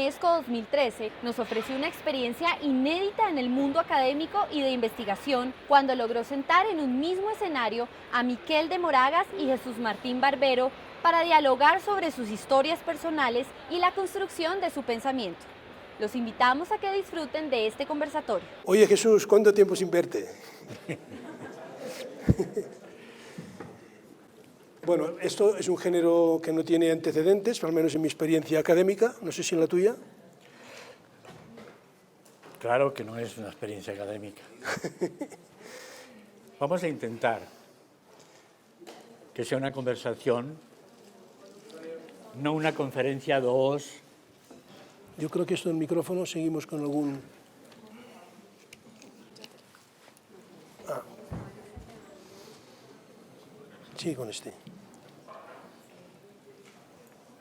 UNESCO 2013 nos ofreció una experiencia inédita en el mundo académico y de investigación cuando logró sentar en un mismo escenario a Miquel de Moragas y Jesús Martín Barbero para dialogar sobre sus historias personales y la construcción de su pensamiento. Los invitamos a que disfruten de este conversatorio. Oye, Jesús, ¿cuánto tiempo sin verte? Bueno, esto es un género que no tiene antecedentes, al menos en mi experiencia académica, no sé si en la tuya. Claro que no es una experiencia académica. Vamos a intentar que sea una conversación, no una conferencia 2. Yo creo que esto del micrófono seguimos con algún... Sí, con este.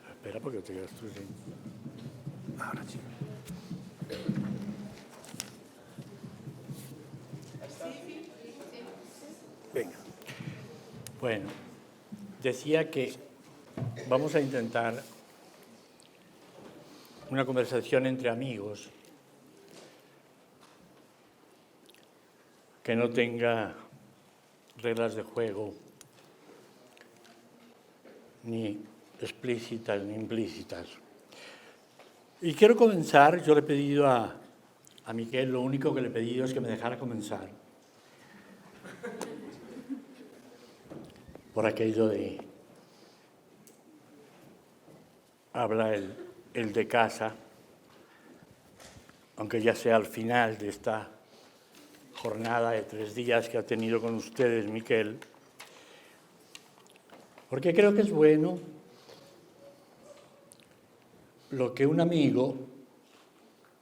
Espera, porque te quedas tú sin... Ahora sí. Venga. Bueno, decía que vamos a intentar una conversación entre amigos que no tenga reglas de juego ni explícitas ni implícitas. Y quiero comenzar, yo le he pedido a Miquel, lo único que le he pedido es que me dejara comenzar por aquello de habla el de casa, aunque ya sea al final de esta jornada de 3 días que ha tenido con ustedes, Miquel, porque creo que es bueno lo que un amigo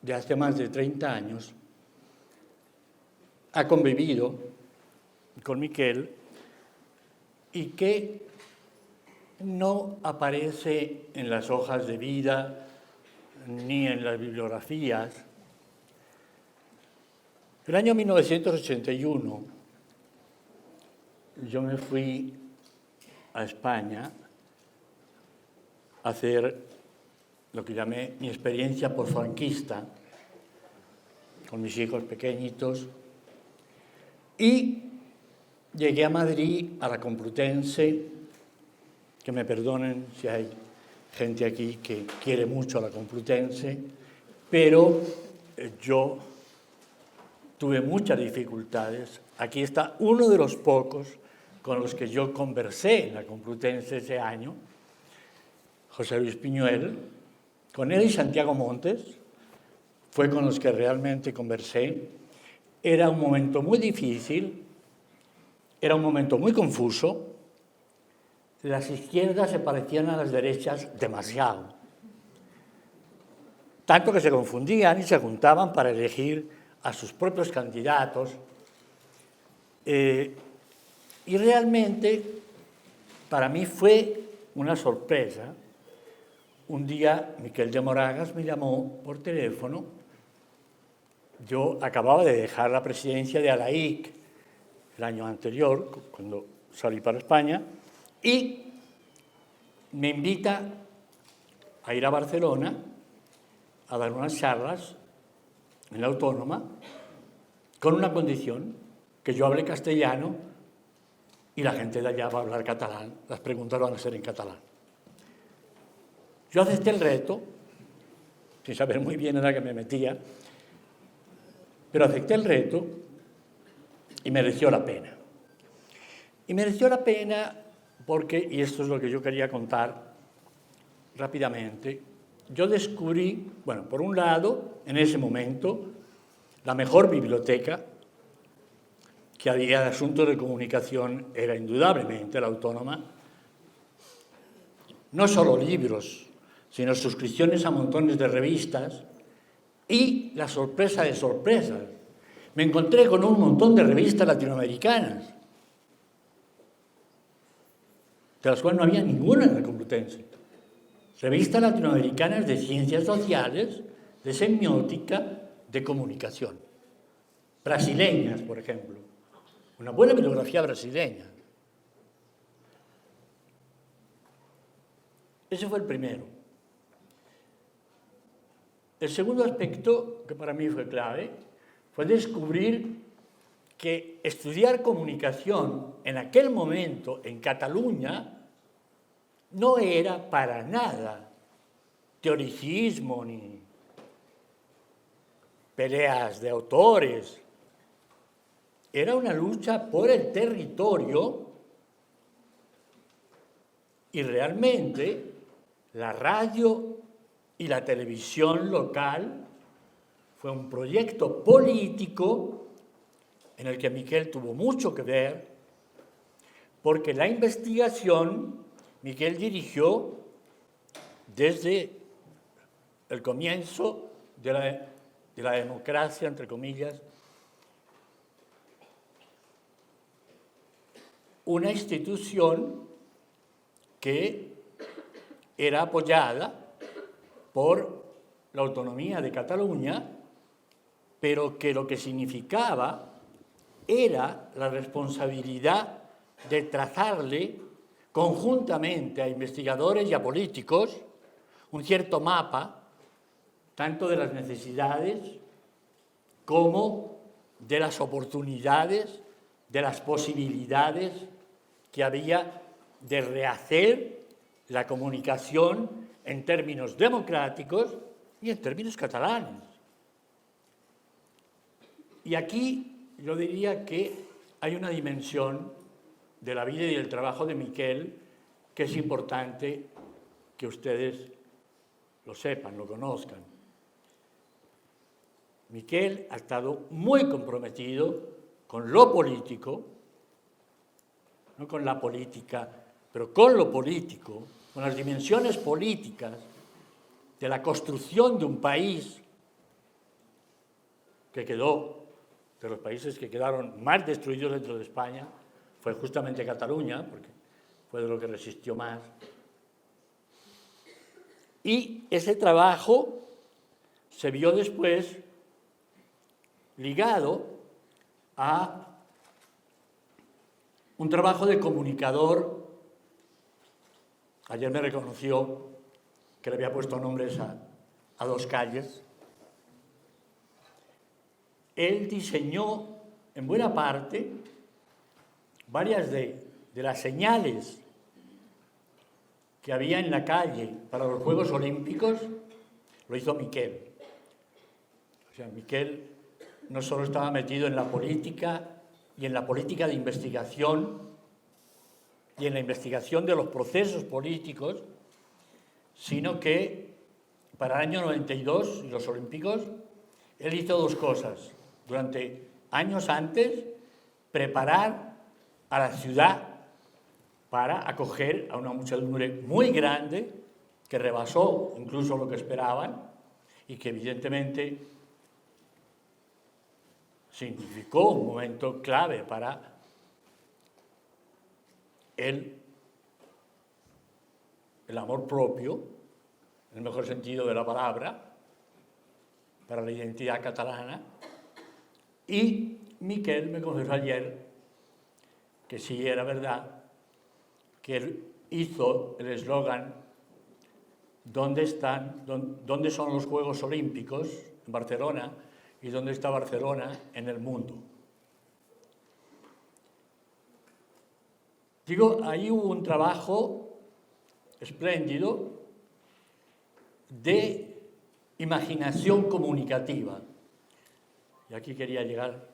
de hace más de 30 años ha convivido con Miquel y que no aparece en las hojas de vida ni en las bibliografías. El año 1981 yo me fui a España a hacer lo que llamé mi experiencia posfranquista con mis hijos pequeñitos y llegué a Madrid, a la Complutense, que me perdonen si hay gente aquí que quiere mucho a la Complutense, pero yo tuve muchas dificultades. Aquí está uno de los pocos con los que yo conversé en la Complutense ese año, José Luis Piñuel. Con él y Santiago Montes fue con los que realmente conversé. Era un momento muy difícil, era un momento muy confuso. Las izquierdas se parecían a las derechas demasiado. Tanto que se confundían y se juntaban para elegir a sus propios candidatos. Y realmente, para mí fue una sorpresa. Un día, Miquel de Moragas me llamó por teléfono. Yo acababa de dejar la presidencia de ALAIC el año anterior, cuando salí para España, y me invita a ir a Barcelona a dar unas charlas en la Autónoma con una condición, que yo hable castellano y la gente de allá va a hablar catalán, las preguntas van a ser en catalán. Yo acepté el reto, sin saber muy bien en la que me metía, pero acepté el reto y mereció la pena. Y mereció la pena porque, y esto es lo que yo quería contar rápidamente, yo descubrí, bueno, por un lado, en ese momento, la mejor biblioteca que había de asuntos de comunicación era indudablemente la Autónoma. No solo libros, sino suscripciones a montones de revistas y la sorpresa de sorpresas. Me encontré con un montón de revistas latinoamericanas, de las cuales no había ninguna en la Complutense. Revistas latinoamericanas de ciencias sociales, de semiótica, de comunicación. Brasileñas, por ejemplo. Una buena bibliografía brasileña. Ese fue el primero. el segundo aspecto que para mí fue clave fue descubrir que estudiar comunicación en aquel momento en Cataluña no era para nada teoricismo ni peleas de autores. Era una lucha por el territorio y realmente la radio y la televisión local fue un proyecto político en el que Miquel tuvo mucho que ver, porque la investigación Miquel dirigió desde el comienzo de la democracia, entre comillas, una institución que era apoyada por la autonomía de Cataluña, pero que lo que significaba era la responsabilidad de trazarle conjuntamente a investigadores y a políticos un cierto mapa, tanto de las necesidades como de las oportunidades, de las posibilidades que había de rehacer la comunicación en términos democráticos y en términos catalanes. Y aquí yo diría que hay una dimensión de la vida y del trabajo de Miquel que es importante que ustedes lo sepan, lo conozcan. Miquel ha estado muy comprometido con lo político, no con la política, pero con lo político, con las dimensiones políticas de la construcción de un país que quedó, de los países que quedaron más destruidos dentro de España, fue justamente Cataluña, porque fue de lo que resistió más. Y ese trabajo se vio después ligado a un trabajo de comunicador. Ayer me reconoció que le había puesto nombres a dos calles. Él diseñó, en buena parte, varias de las señales que había en la calle para los Juegos Olímpicos, lo hizo Miquel. O sea, Miquel no solo estaba metido en la política y en la política de investigación y en la investigación de los procesos políticos, sino que para el año 92 y los Olímpicos, él hizo dos cosas. Durante años antes, preparar a la ciudad para acoger a una muchedumbre muy grande que rebasó incluso lo que esperaban y que evidentemente significó un momento clave para el amor propio, en el mejor sentido de la palabra, para la identidad catalana. Y Miquel me confesó ayer que sí era verdad que él hizo el eslogan ¿dónde son los Juegos Olímpicos? En Barcelona, y ¿dónde está Barcelona en el mundo? Digo, ahí hubo un trabajo espléndido de imaginación comunicativa. Y aquí quería llegar.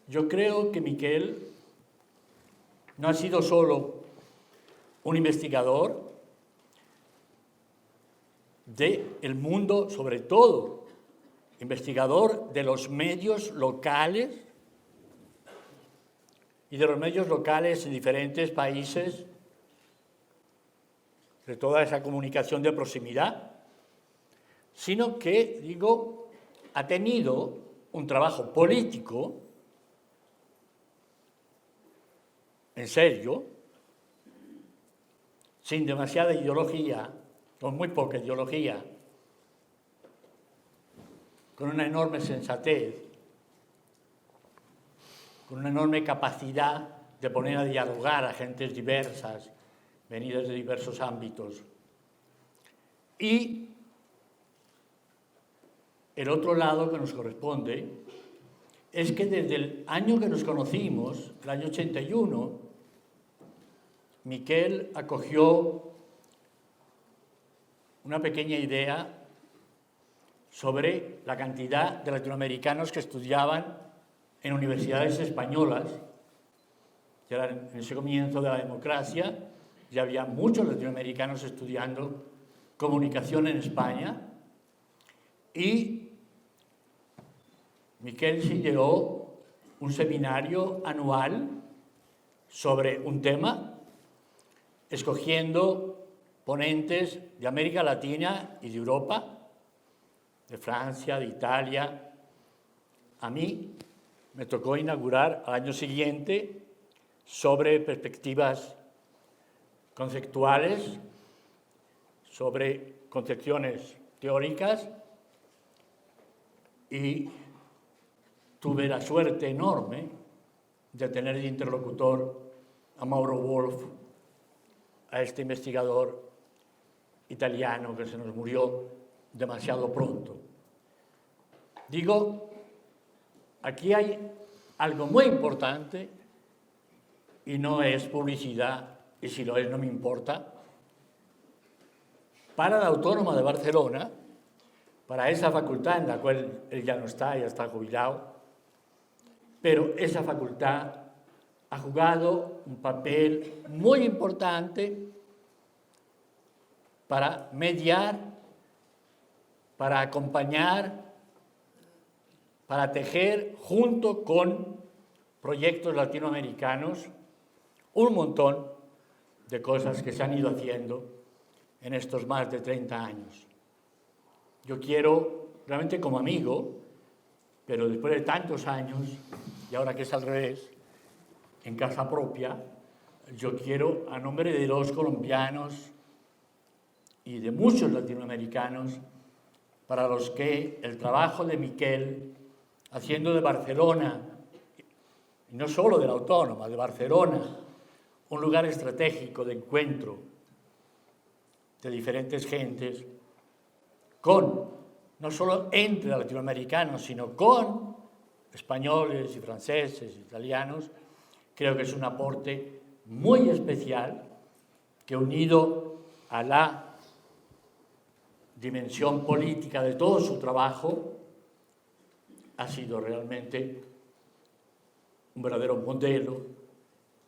Yo creo que Miquel no ha sido solo un investigador del mundo, sobre todo, investigador de los medios locales y de los medios locales en diferentes países, de toda esa comunicación de proximidad, sino que, digo, ha tenido un trabajo político en serio, sin demasiada ideología, con muy poca ideología, con una enorme sensatez, con una enorme capacidad de poner a dialogar a gentes diversas, venidas de diversos ámbitos. Y el otro lado que nos corresponde es que desde el año que nos conocimos, el año 81, Miquel acogió una pequeña idea sobre la cantidad de latinoamericanos que estudiaban en universidades españolas. Ya en ese comienzo de la democracia ya había muchos latinoamericanos estudiando comunicación en España, y Miquel se ideó un seminario anual sobre un tema, escogiendo ponentes de América Latina y de Europa, de Francia, de Italia. A mí me tocó inaugurar al año siguiente sobre perspectivas conceptuales, sobre concepciones teóricas, y tuve la suerte enorme de tener de interlocutor a Mauro Wolf, a este investigador italiano que se nos murió demasiado pronto. Digo, aquí hay algo muy importante, y no es publicidad, y si lo es no me importa, para la Autónoma de Barcelona, para esa facultad en la cual él ya no está, ya está jubilado, pero esa facultad ha jugado un papel muy importante para mediar, para acompañar, para tejer junto con proyectos latinoamericanos un montón de cosas que se han ido haciendo en estos más de 30 años. Yo quiero, realmente como amigo, pero después de tantos años, y ahora que es al revés, en casa propia, yo quiero, a nombre de los colombianos y de muchos latinoamericanos, para los que el trabajo de Miquel, haciendo de Barcelona, y no solo de la Autónoma, de Barcelona, un lugar estratégico de encuentro de diferentes gentes, no solo entre latinoamericanos, sino con españoles y franceses, italianos, creo que es un aporte muy especial que, unido a la dimensión política de todo su trabajo, ha sido realmente un verdadero modelo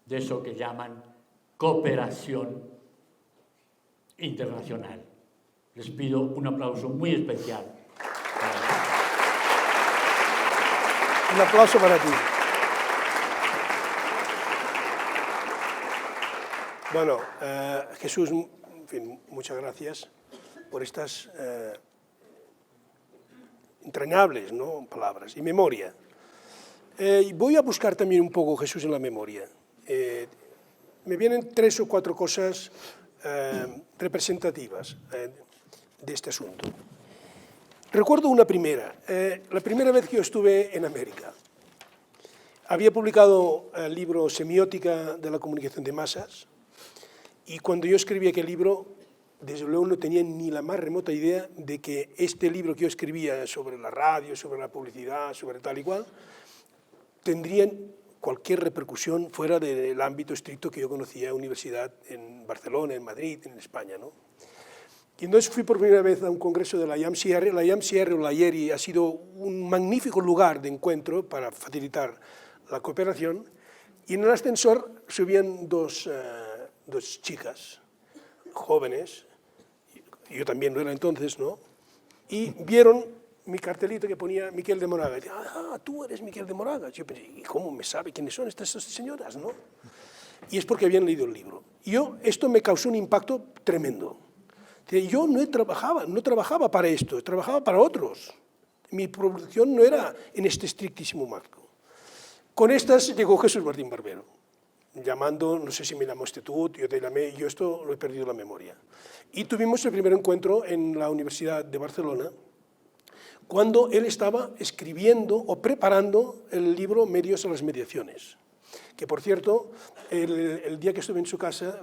de eso que llaman cooperación internacional. Les pido un aplauso muy especial. Un aplauso para ti. Bueno, Jesús, en fin, muchas gracias por estas entrañables, ¿no?, palabras. Y memoria. Voy a buscar también un poco Jesús en la memoria. Me vienen 3 o 4 cosas representativas de este asunto. Recuerdo una primera, la primera vez que yo estuve en América. Había publicado el libro Semiótica de la comunicación de masas, y cuando yo escribí aquel libro, desde luego no tenía ni la más remota idea de que este libro que yo escribía sobre la radio, sobre la publicidad, sobre tal y cual, tendrían cualquier repercusión fuera del ámbito estricto que yo conocía, universidad en Barcelona, en Madrid, en España, ¿no? Y entonces fui por primera vez a un congreso de la IAMCR. La IAMCR o la IERI ha sido un magnífico lugar de encuentro para facilitar la cooperación, y en el ascensor subían dos chicas jóvenes, yo también lo era entonces, ¿no?, y vieron mi cartelito que ponía Miquel de Moragas. Y, tú eres Miquel de Moragas. Yo pensé, ¿y cómo me sabe quiénes son estas señoras, no? Y es porque habían leído el libro. Y esto me causó un impacto tremendo. Yo no trabajaba para esto, trabajaba para otros. Mi producción no era en este estrictísimo marco. Con estas llegó Jesús Martín Barbero, llamando, no sé si me llamaste tú, yo te llamé, yo esto lo he perdido la memoria. Y tuvimos el primer encuentro en la Universidad de Barcelona, cuando él estaba escribiendo o preparando el libro Medios a las mediaciones, que por cierto, el día que estuve en su casa,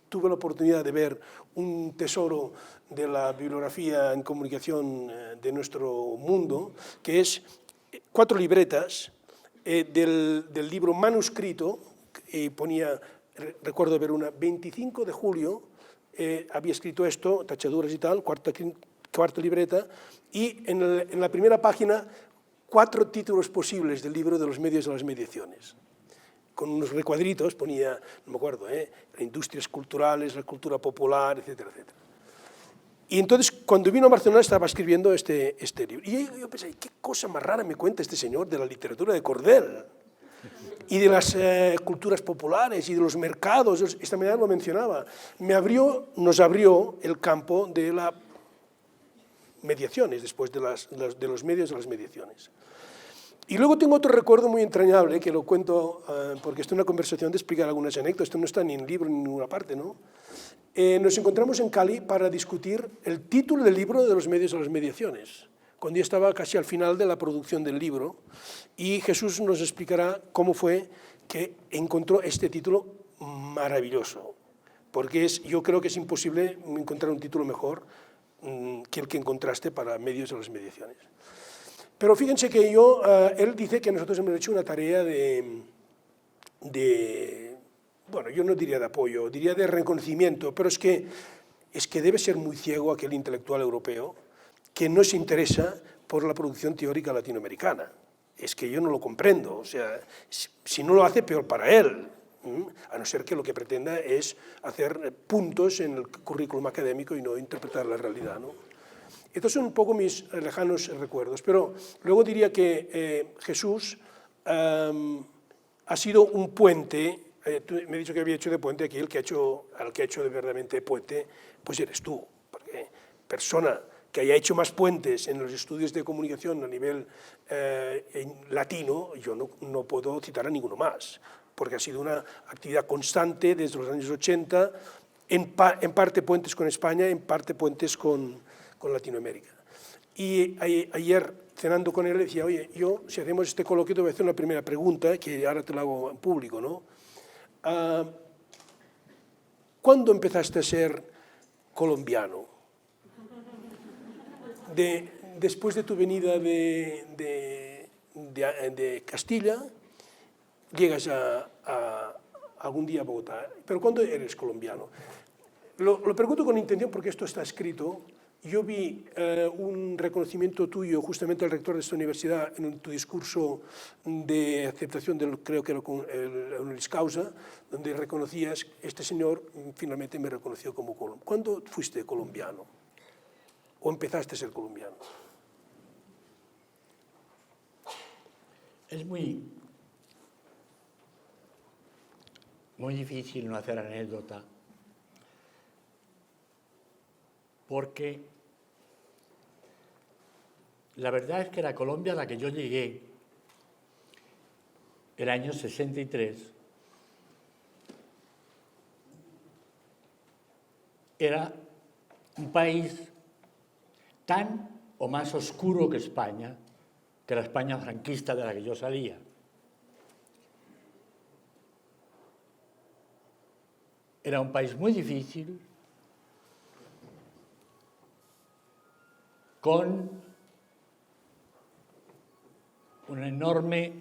tuve la oportunidad de ver un tesoro de la bibliografía en comunicación de nuestro mundo, que es 4 libretas del libro manuscrito, y ponía, recuerdo ver una, 25 de julio, había escrito esto, tachaduras y tal, cuarta libreta, y en la primera página 4 títulos posibles del libro de los medios de las mediaciones. Con unos recuadritos ponía, no me acuerdo, industrias culturales, la cultura popular, etcétera, etcétera. Y entonces, cuando vino a Barcelona, estaba escribiendo este libro. Y yo pensé, ¿qué cosa más rara me cuenta este señor de la literatura de Cordel? Y de las culturas populares y de los mercados. Esta mañana lo mencionaba. Nos abrió el campo de las mediaciones, después de los medios de las mediaciones. Y luego tengo otro recuerdo muy entrañable, que lo cuento porque esto es una conversación de explicar algunas anécdotas, esto no está ni en libro ni en ninguna parte, ¿no? Nos encontramos en Cali para discutir el título del libro de los medios de las mediaciones, cuando ya estaba casi al final de la producción del libro, y Jesús nos explicará cómo fue que encontró este título maravilloso, porque yo creo que es imposible encontrar un título mejor que el que encontraste para medios de las mediaciones. Pero fíjense que él dice que nosotros hemos hecho una tarea bueno, yo no diría de apoyo, diría de reconocimiento, pero es que debe ser muy ciego aquel intelectual europeo que no se interesa por la producción teórica latinoamericana. Es que yo no lo comprendo, o sea, si no lo hace, peor para él, a no ser que lo que pretenda es hacer puntos en el currículum académico y no interpretar la realidad, ¿no? Estos son un poco mis lejanos recuerdos, pero luego diría que Jesús ha sido un puente. Me he dicho que había hecho de puente aquí, al que ha hecho de verdaderamente puente, pues eres tú, porque persona que haya hecho más puentes en los estudios de comunicación a nivel latino, yo no puedo citar a ninguno más, porque ha sido una actividad constante desde los años 80, en parte puentes con España, en parte puentes con Latinoamérica. Y ayer, cenando con él, le decía, oye, si hacemos este coloquio, te voy a hacer una primera pregunta, que ahora te la hago en público, ¿no? ¿Cuándo empezaste a ser colombiano? Después de tu venida de Castilla, llegas algún día a Bogotá, pero ¿cuándo eres colombiano? Lo pregunto con intención porque esto está escrito. Yo vi un reconocimiento tuyo justamente al rector de esta universidad en tu discurso de aceptación del, creo que el honoris causa, donde reconocías, este señor finalmente me reconoció como colombiano. ¿Cuándo fuiste colombiano? ¿O empezaste a ser colombiano? Es muy difícil no hacer anécdota, porque la verdad es que la Colombia a la que yo llegué el año 63 era un país tan o más oscuro que España, que la España franquista de la que yo salía. Era un país muy difícil, con una enorme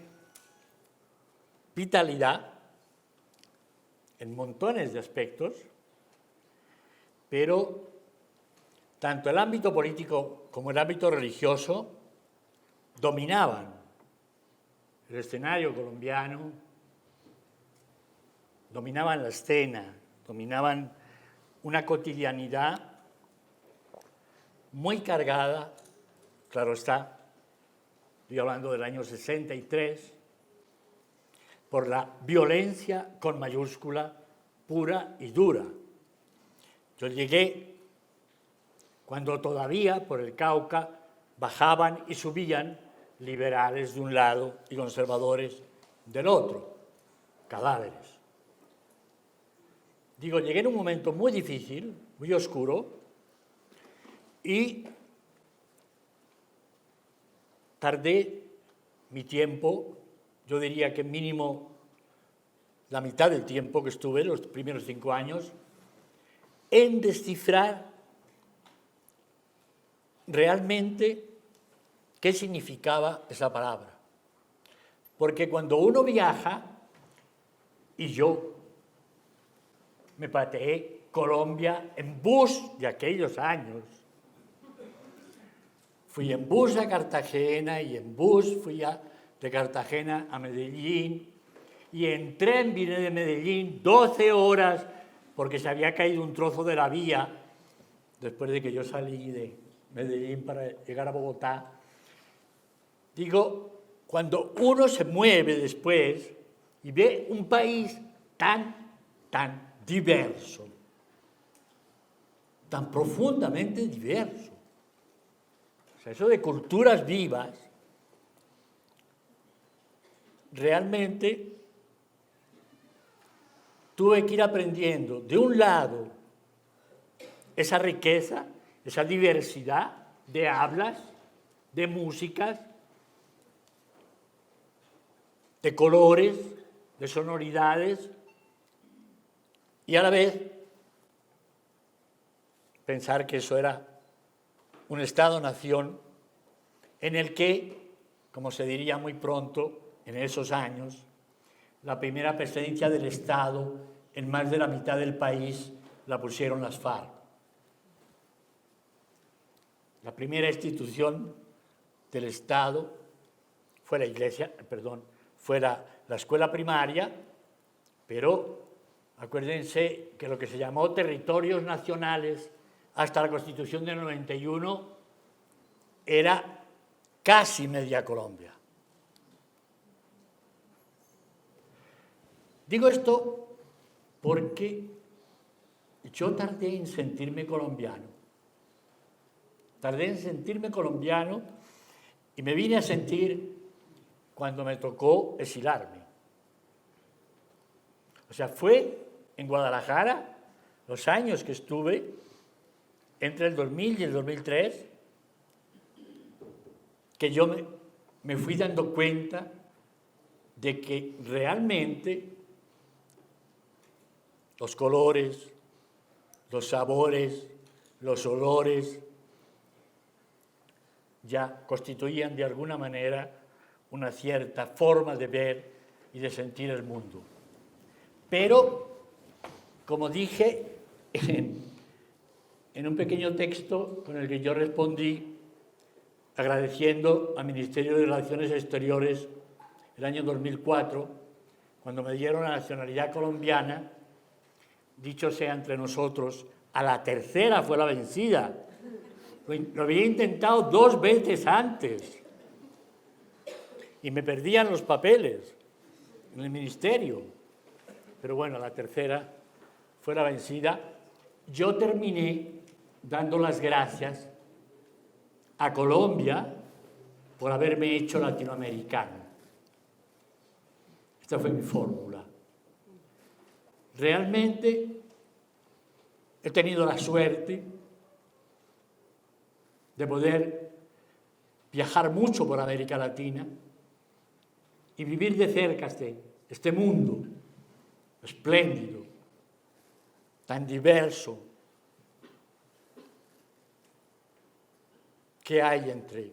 vitalidad en montones de aspectos, pero tanto el ámbito político como el ámbito religioso dominaban el escenario colombiano, dominaban la escena, dominaban una cotidianidad muy cargada, claro está, estoy hablando del año 63, por la violencia con mayúscula pura y dura. Yo llegué cuando todavía por el Cauca bajaban y subían liberales de un lado y conservadores del otro, cadáveres. Digo, llegué en un momento muy difícil, muy oscuro, y tardé mi tiempo, yo diría que mínimo la mitad del tiempo que estuve, los primeros 5 años, en descifrar realmente qué significaba esa palabra. Porque cuando uno viaja, y yo me pateé Colombia en bus de aquellos años, fui en bus a Cartagena y en bus fui de Cartagena a Medellín, y en tren vine de Medellín 12 horas porque se había caído un trozo de la vía después de que yo salí de Medellín para llegar a Bogotá. Digo, cuando uno se mueve después y ve un país tan diverso, tan profundamente diverso, o sea, eso de culturas vivas, realmente tuve que ir aprendiendo, de un lado, esa riqueza, esa diversidad de hablas, de músicas, de colores, de sonoridades, y a la vez pensar que eso era un Estado-nación en el que, como se diría muy pronto en esos años, la primera presidencia del Estado en más de la mitad del país la pusieron las FARC. La primera institución del Estado fue la iglesia, fue la escuela primaria, pero acuérdense que lo que se llamó territorios nacionales hasta la Constitución del 91 era casi media Colombia. Digo esto porque yo tardé en sentirme colombiano. Tardé en sentirme colombiano y me vine a sentir cuando me tocó exilarme. O sea, fue en Guadalajara, los años que estuve, entre el 2000 y el 2003, que yo me fui dando cuenta de que realmente los colores, los sabores, los olores, ya constituían de alguna manera una cierta forma de ver y de sentir el mundo. Pero, como dije en un pequeño texto con el que yo respondí, agradeciendo al Ministerio de Relaciones Exteriores el año 2004, cuando me dieron la nacionalidad colombiana, dicho sea entre nosotros, a la tercera fue la vencida. Lo había intentado 2 veces antes y me perdían los papeles en el ministerio. Pero bueno, la tercera fue la vencida. Yo terminé dando las gracias a Colombia por haberme hecho latinoamericano. Esta fue mi fórmula. Realmente he tenido la suerte de poder viajar mucho por América Latina y vivir de cerca este mundo espléndido, tan diverso que hay entre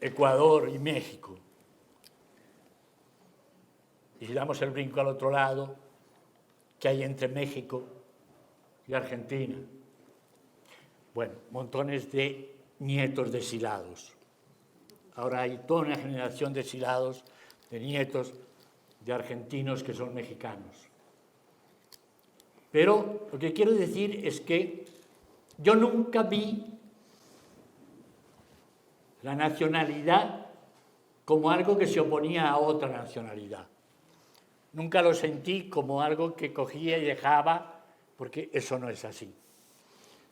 Ecuador y México. Y si damos el brinco al otro lado, ¿qué hay entre México y Argentina? Bueno, montones de nietos de exilados. Ahora hay toda una generación de exilados, de nietos de argentinos que son mexicanos. Pero lo que quiero decir es que yo nunca vi la nacionalidad como algo que se oponía a otra nacionalidad. Nunca lo sentí como algo que cogía y dejaba, porque eso no es así.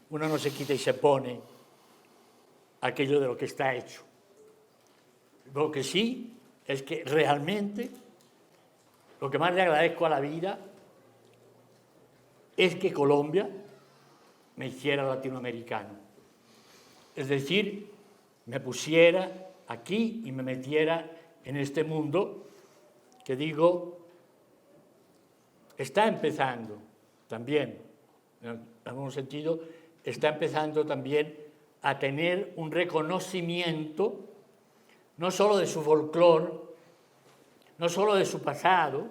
Uno no se quita y se pone aquello de lo que está hecho. Lo que sí es que realmente lo que más le agradezco a la vida es que Colombia me hiciera latinoamericano. Es decir, me pusiera aquí y me metiera en este mundo que digo, está empezando también, en algún sentido, está empezando también a tener un reconocimiento no solo de su folclore, no solo de su pasado,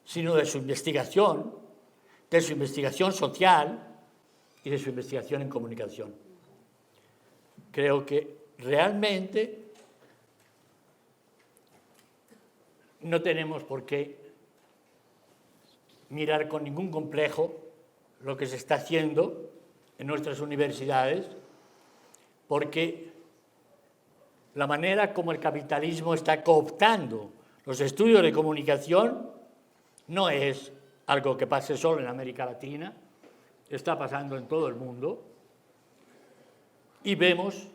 sino de su investigación social y de su investigación en comunicación. Creo que realmente no tenemos por qué mirar con ningún complejo lo que se está haciendo en nuestras universidades, porque la manera como el capitalismo está cooptando los estudios de comunicación no es algo que pase solo en América Latina, está pasando en todo el mundo. Y vemos,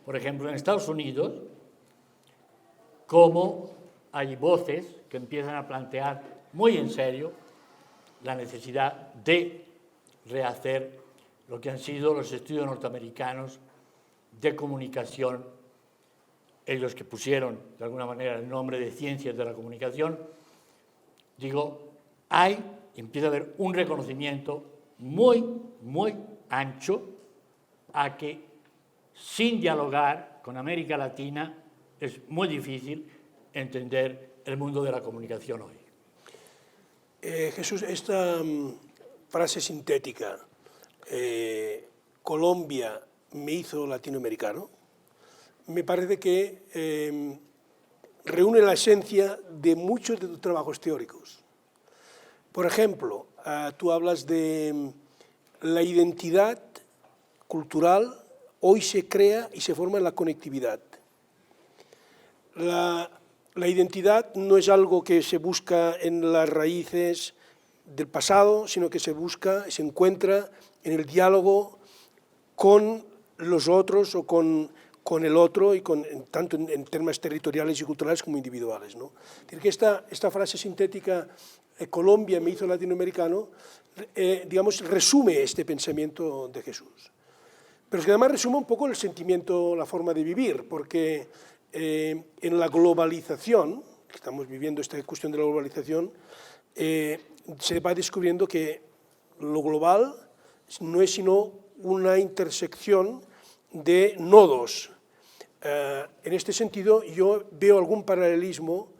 por ejemplo, en Estados Unidos, cómo hay voces que empiezan a plantear muy en serio la necesidad de rehacer lo que han sido los estudios norteamericanos de comunicación, ellos que pusieron de alguna manera el nombre de ciencias de la comunicación. Digo, empieza a haber un reconocimiento muy, muy ancho a que sin dialogar con América Latina es muy difícil entender el mundo de la comunicación hoy. Jesús, esta frase sintética, Colombia me hizo latinoamericano, me parece que reúne la esencia de muchos de tus trabajos teóricos. Por ejemplo, tú hablas de la identidad cultural, hoy se crea y se forma en la conectividad. La identidad no es algo que se busca en las raíces del pasado, sino que se busca, se encuentra en el diálogo con los otros o con el otro, y tanto en temas territoriales y culturales como individuales, ¿no? Es decir, que esta frase sintética, Colombia me hizo latinoamericano, digamos, resume este pensamiento de Jesús. Pero es que además resume un poco el sentimiento, la forma de vivir, porque en la globalización, estamos viviendo esta cuestión de la globalización, se va descubriendo que lo global no es sino una intersección de nodos. En este sentido, yo veo algún paralelismo,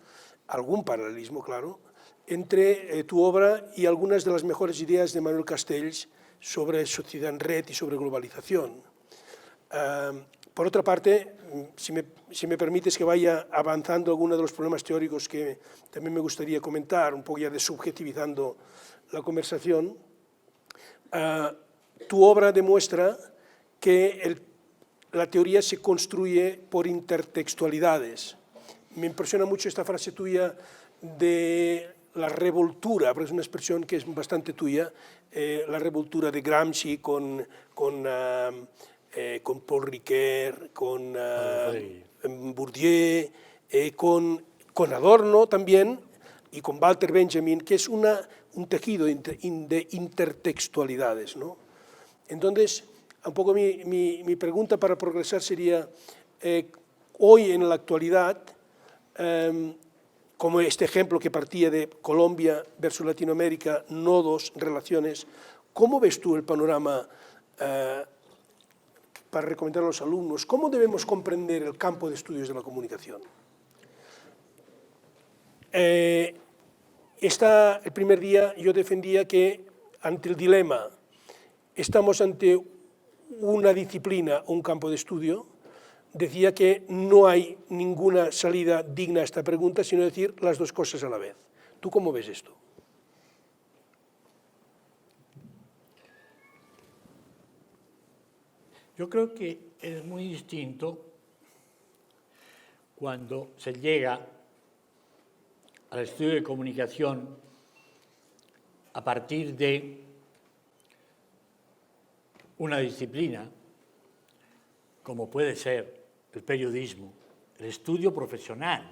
claro, entre tu obra y algunas de las mejores ideas de Manuel Castells sobre sociedad en red y sobre globalización. Por otra parte, si me permites que vaya avanzando algunos de los problemas teóricos que también me gustaría comentar, un poco ya desubjetivizando la conversación, tu obra demuestra que la teoría se construye por intertextualidades. Me impresiona mucho esta frase tuya de la revoltura, porque es una expresión que es bastante tuya, la revoltura de Gramsci con Paul Ricoeur, con Bourdieu, con Adorno también, y con Walter Benjamin, que es un tejido de intertextualidades, ¿no? Entonces, un poco mi pregunta para progresar sería, hoy en la actualidad, como este ejemplo que partía de Colombia versus Latinoamérica, nodos, relaciones, ¿cómo ves tú el panorama para recomendar a los alumnos? ¿Cómo debemos comprender el campo de estudios de la comunicación? El primer día yo defendía que ante el dilema, estamos ante una disciplina o un campo de estudio, decía que no hay ninguna salida digna a esta pregunta, sino decir las dos cosas a la vez. ¿Tú cómo ves esto? Yo creo que es muy distinto cuando se llega al estudio de comunicación a partir de una disciplina, como puede ser el periodismo, el estudio profesional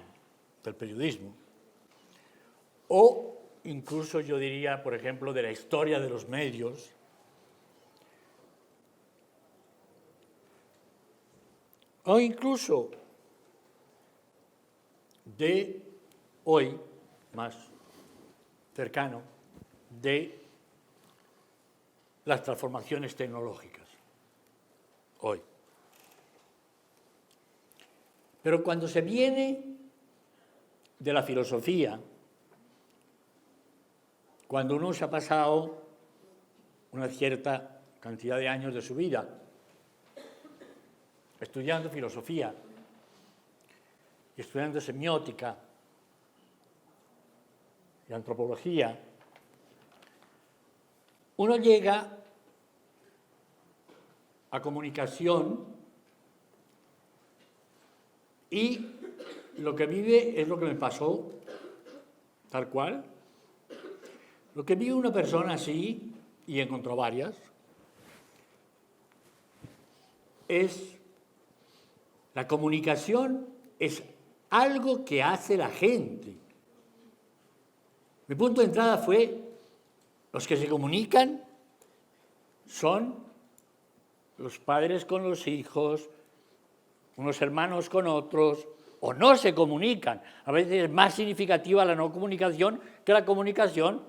del periodismo, o incluso yo diría, por ejemplo, de la historia de los medios, o incluso de hoy, más cercano, de las transformaciones tecnológicas hoy. Pero cuando se viene de la filosofía, cuando uno se ha pasado una cierta cantidad de años de su vida estudiando filosofía y estudiando semiótica y antropología, uno llega a comunicación y lo que vive es lo que me pasó, tal cual. Lo que vive una persona así, y encontró varias, es la comunicación, es algo que hace la gente. Mi punto de entrada fue, los que se comunican son los padres con los hijos, unos hermanos con otros, o no se comunican. A veces es más significativa la no comunicación que la comunicación.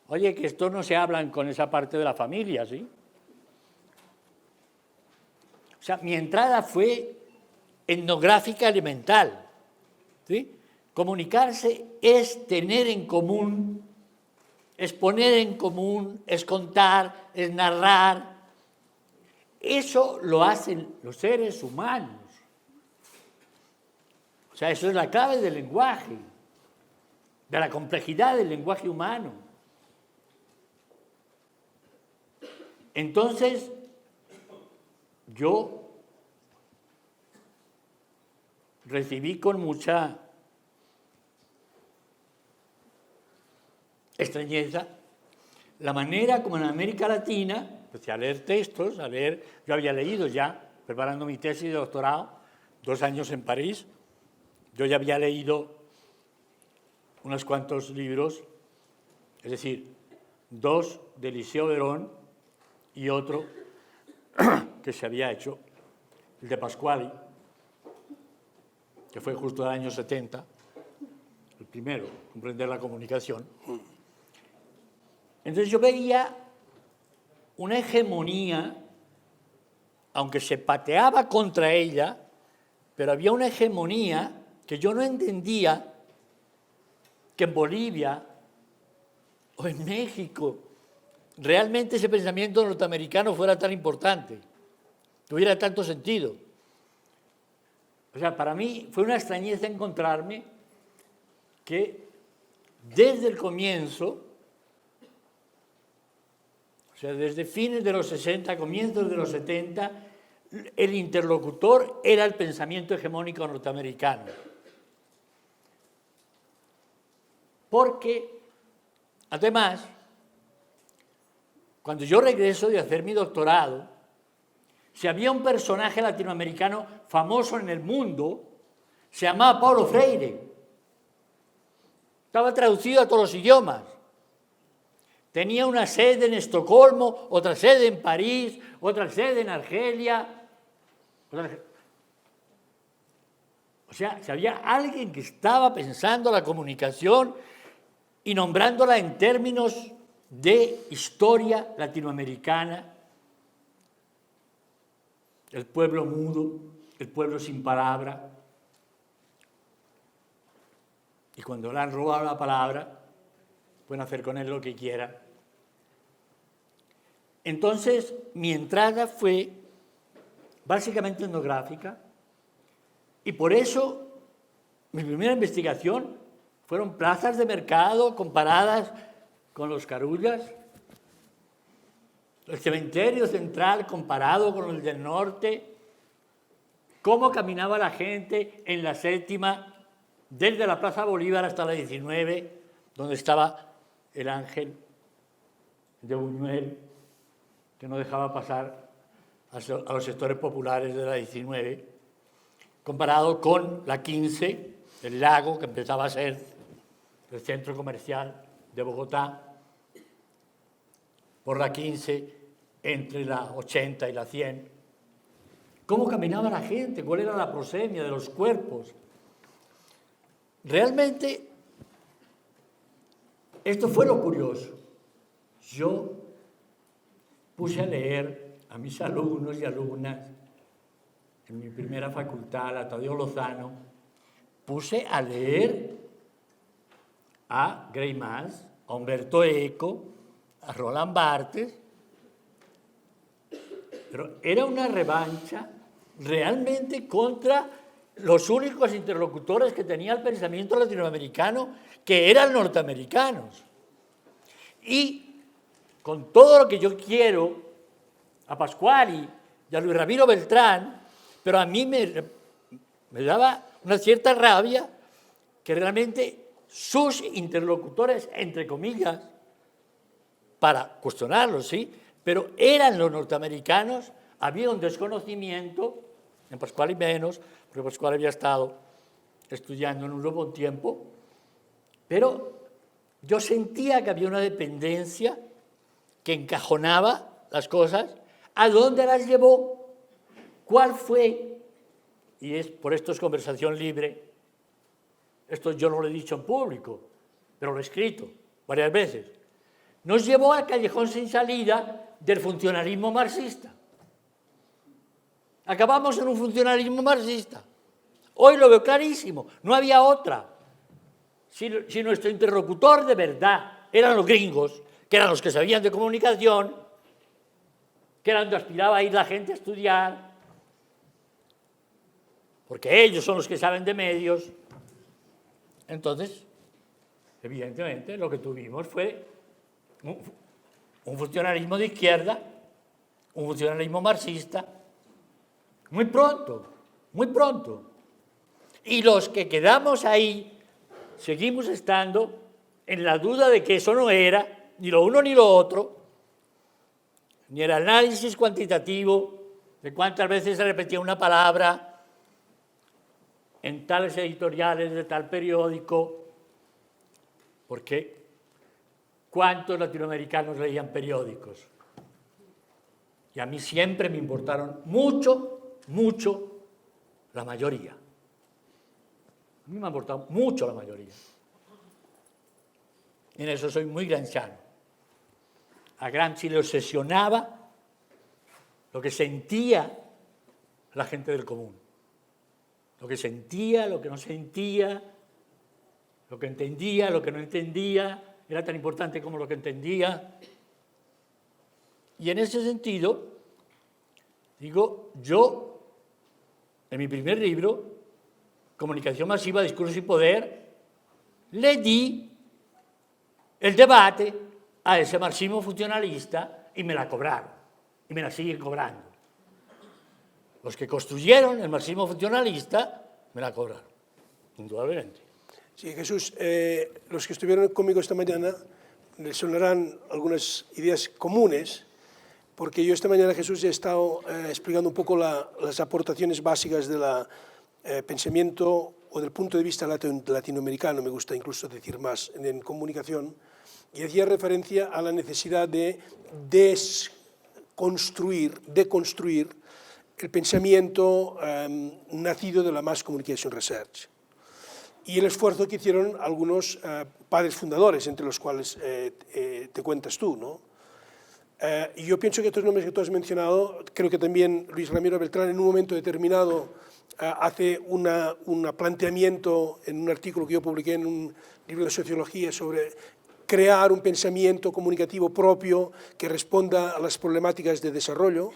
Oye, que estos no se hablan con esa parte de la familia, ¿sí? O sea, mi entrada fue etnográfica elemental, ¿sí? Comunicarse es tener en común, es poner en común, es contar, es narrar. Eso lo hacen los seres humanos. O sea, eso es la clave del lenguaje, de la complejidad del lenguaje humano. Entonces, yo recibí con mucha extrañeza la manera como en América Latina, empecé a leer textos, yo había leído ya, preparando mi tesis de doctorado, 2 años en París, yo ya había leído unos cuantos libros, es decir, 2 de Liceo Verón y otro que se había hecho, el de Pasquali, que fue justo del año 70, el primero, comprender la comunicación. Entonces yo veía una hegemonía, aunque se pateaba contra ella, pero había una hegemonía que yo no entendía que en Bolivia o en México realmente ese pensamiento norteamericano fuera tan importante, tuviera tanto sentido. O sea, para mí fue una extrañeza encontrarme que desde el comienzo, o sea, desde fines de los 60, comienzos de los 70, el interlocutor era el pensamiento hegemónico norteamericano. Porque, además, cuando yo regreso de hacer mi doctorado, si había un personaje latinoamericano famoso en el mundo, se llamaba Paulo Freire. Estaba traducido a todos los idiomas. Tenía una sede en Estocolmo, otra sede en París, otra sede en Argelia. O sea, si había alguien que estaba pensando la comunicación y nombrándola en términos de historia latinoamericana, el pueblo mudo, el pueblo sin palabra. Y cuando le han robado la palabra, pueden hacer con él lo que quieran. Entonces, mi entrada fue básicamente etnográfica y por eso mi primera investigación fueron plazas de mercado comparadas con los Carullas, el cementerio central comparado con el del norte, cómo caminaba la gente en la séptima, desde la Plaza Bolívar hasta la 19, donde estaba el ángel de Buñuel, que no dejaba pasar a los sectores populares de la 19, comparado con la 15, el lago, que empezaba a ser el centro comercial de Bogotá, por la 15, entre la 80 y la 100. ¿Cómo caminaba la gente? ¿Cuál era la prosemia de los cuerpos? Realmente, esto fue lo curioso. Yo puse a leer a mis alumnos y alumnas en mi primera facultad, la Tadeo Lozano, puse a leer a Greimas, a Umberto Eco, a Roland Barthes, pero era una revancha realmente contra los únicos interlocutores que tenía el pensamiento latinoamericano, que eran norteamericanos. Y con todo lo que yo quiero a Pascuali y a Luis Ramiro Beltrán, pero a mí me daba una cierta rabia que realmente sus interlocutores, entre comillas, para cuestionarlos, ¿sí?, pero eran los norteamericanos, había un desconocimiento, en Pascuali menos, porque Pascuali había estado estudiando en Europa un tiempo, pero yo sentía que había una dependencia que encajonaba las cosas. ¿A dónde las llevó? ¿Cuál fue? Y por esto es conversación libre. Esto yo no lo he dicho en público, pero lo he escrito varias veces. Nos llevó al callejón sin salida del funcionalismo marxista. Acabamos en un funcionalismo marxista. Hoy lo veo clarísimo, no había otra. Si nuestro interlocutor de verdad eran los gringos, que eran los que sabían de comunicación, que era donde aspiraba a ir la gente a estudiar, porque ellos son los que saben de medios. Entonces, evidentemente, lo que tuvimos fue un funcionalismo de izquierda, un funcionalismo marxista, muy pronto, muy pronto. Y los que quedamos ahí seguimos estando en la duda de que eso no era ni lo uno ni lo otro, ni el análisis cuantitativo de cuántas veces se repetía una palabra en tales editoriales de tal periódico, porque ¿cuántos latinoamericanos leían periódicos? Y a mí siempre me importaron mucho, mucho la mayoría. A mí me ha importado mucho la mayoría. En eso soy muy gramsciano. A Gramsci le obsesionaba lo que sentía la gente del común. Lo que sentía, lo que no sentía, lo que entendía, lo que no entendía, era tan importante como lo que entendía. Y en ese sentido, digo, yo, en mi primer libro, Comunicación masiva, discurso y poder, le di el debate a ese marxismo funcionalista y me la cobraron, y me la siguen cobrando. Los que construyeron el marxismo funcionalista me la cobraron, indudablemente. Sí, Jesús, los que estuvieron conmigo esta mañana les sonarán algunas ideas comunes, porque yo esta mañana, Jesús, he estado explicando un poco las aportaciones básicas del pensamiento o del punto de vista latinoamericano, me gusta incluso decir más, en comunicación, y hacía referencia a la necesidad de deconstruir el pensamiento nacido de la Mass Communication Research y el esfuerzo que hicieron algunos padres fundadores, entre los cuales te cuentas tú, ¿no? Y yo pienso que estos nombres que tú has mencionado, creo que también Luis Ramiro Beltrán en un momento determinado hace un planteamiento en un artículo que yo publiqué en un libro de sociología sobre crear un pensamiento comunicativo propio que responda a las problemáticas de desarrollo.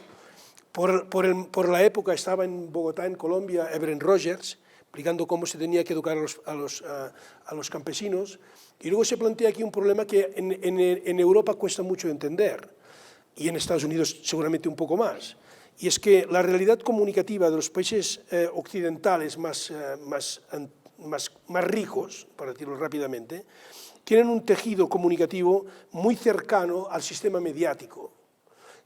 Por la época estaba en Bogotá, en Colombia, Everett Rogers, explicando cómo se tenía que educar a los campesinos. Y luego se plantea aquí un problema que en Europa cuesta mucho entender, y en Estados Unidos seguramente un poco más. Y es que la realidad comunicativa de los países occidentales más ricos, para decirlo rápidamente, tienen un tejido comunicativo muy cercano al sistema mediático.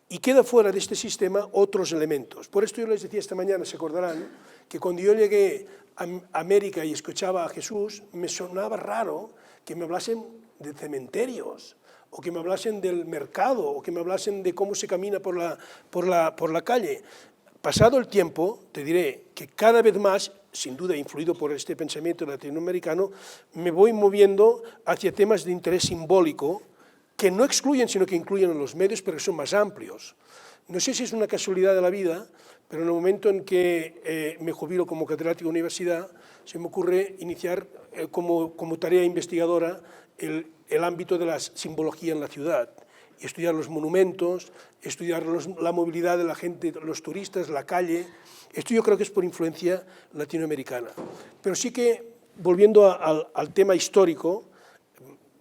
Y queda fuera de este sistema otros elementos. Por esto yo les decía esta mañana, se acordarán, que cuando yo llegué a América y escuchaba a Jesús, me sonaba raro que me hablasen de cementerios, o que me hablasen del mercado, o que me hablasen de cómo se camina por la calle. Pasado el tiempo, te diré que cada vez más sin duda influido por este pensamiento latinoamericano, me voy moviendo hacia temas de interés simbólico que no excluyen, sino que incluyen a los medios, pero que son más amplios. No sé si es una casualidad de la vida, pero en el momento en que me jubilo como catedrático de universidad, se me ocurre iniciar como tarea investigadora el ámbito de la simbología en la ciudad, y estudiar los monumentos, estudiar la movilidad de la gente, los turistas, la calle. Esto yo creo que es por influencia latinoamericana. Pero sí que, volviendo al tema histórico,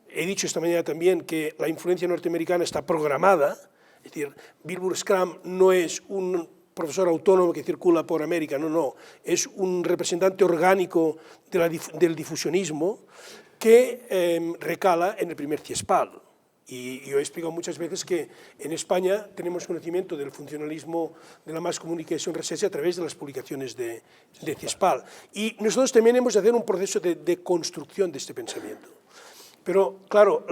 he dicho esta mañana también que la influencia norteamericana está programada, es decir, Wilbur Scrum no es un profesor autónomo que circula por América, no, es un representante orgánico del difusionismo que recala en el primer CIESPAL. Y yo he explicado muchas veces que en España tenemos conocimiento del funcionalismo de la Mass Communication Research a través de las publicaciones de CIESPAL. Y nosotros también hemos de hacer un proceso de construcción de este pensamiento. Pero, claro,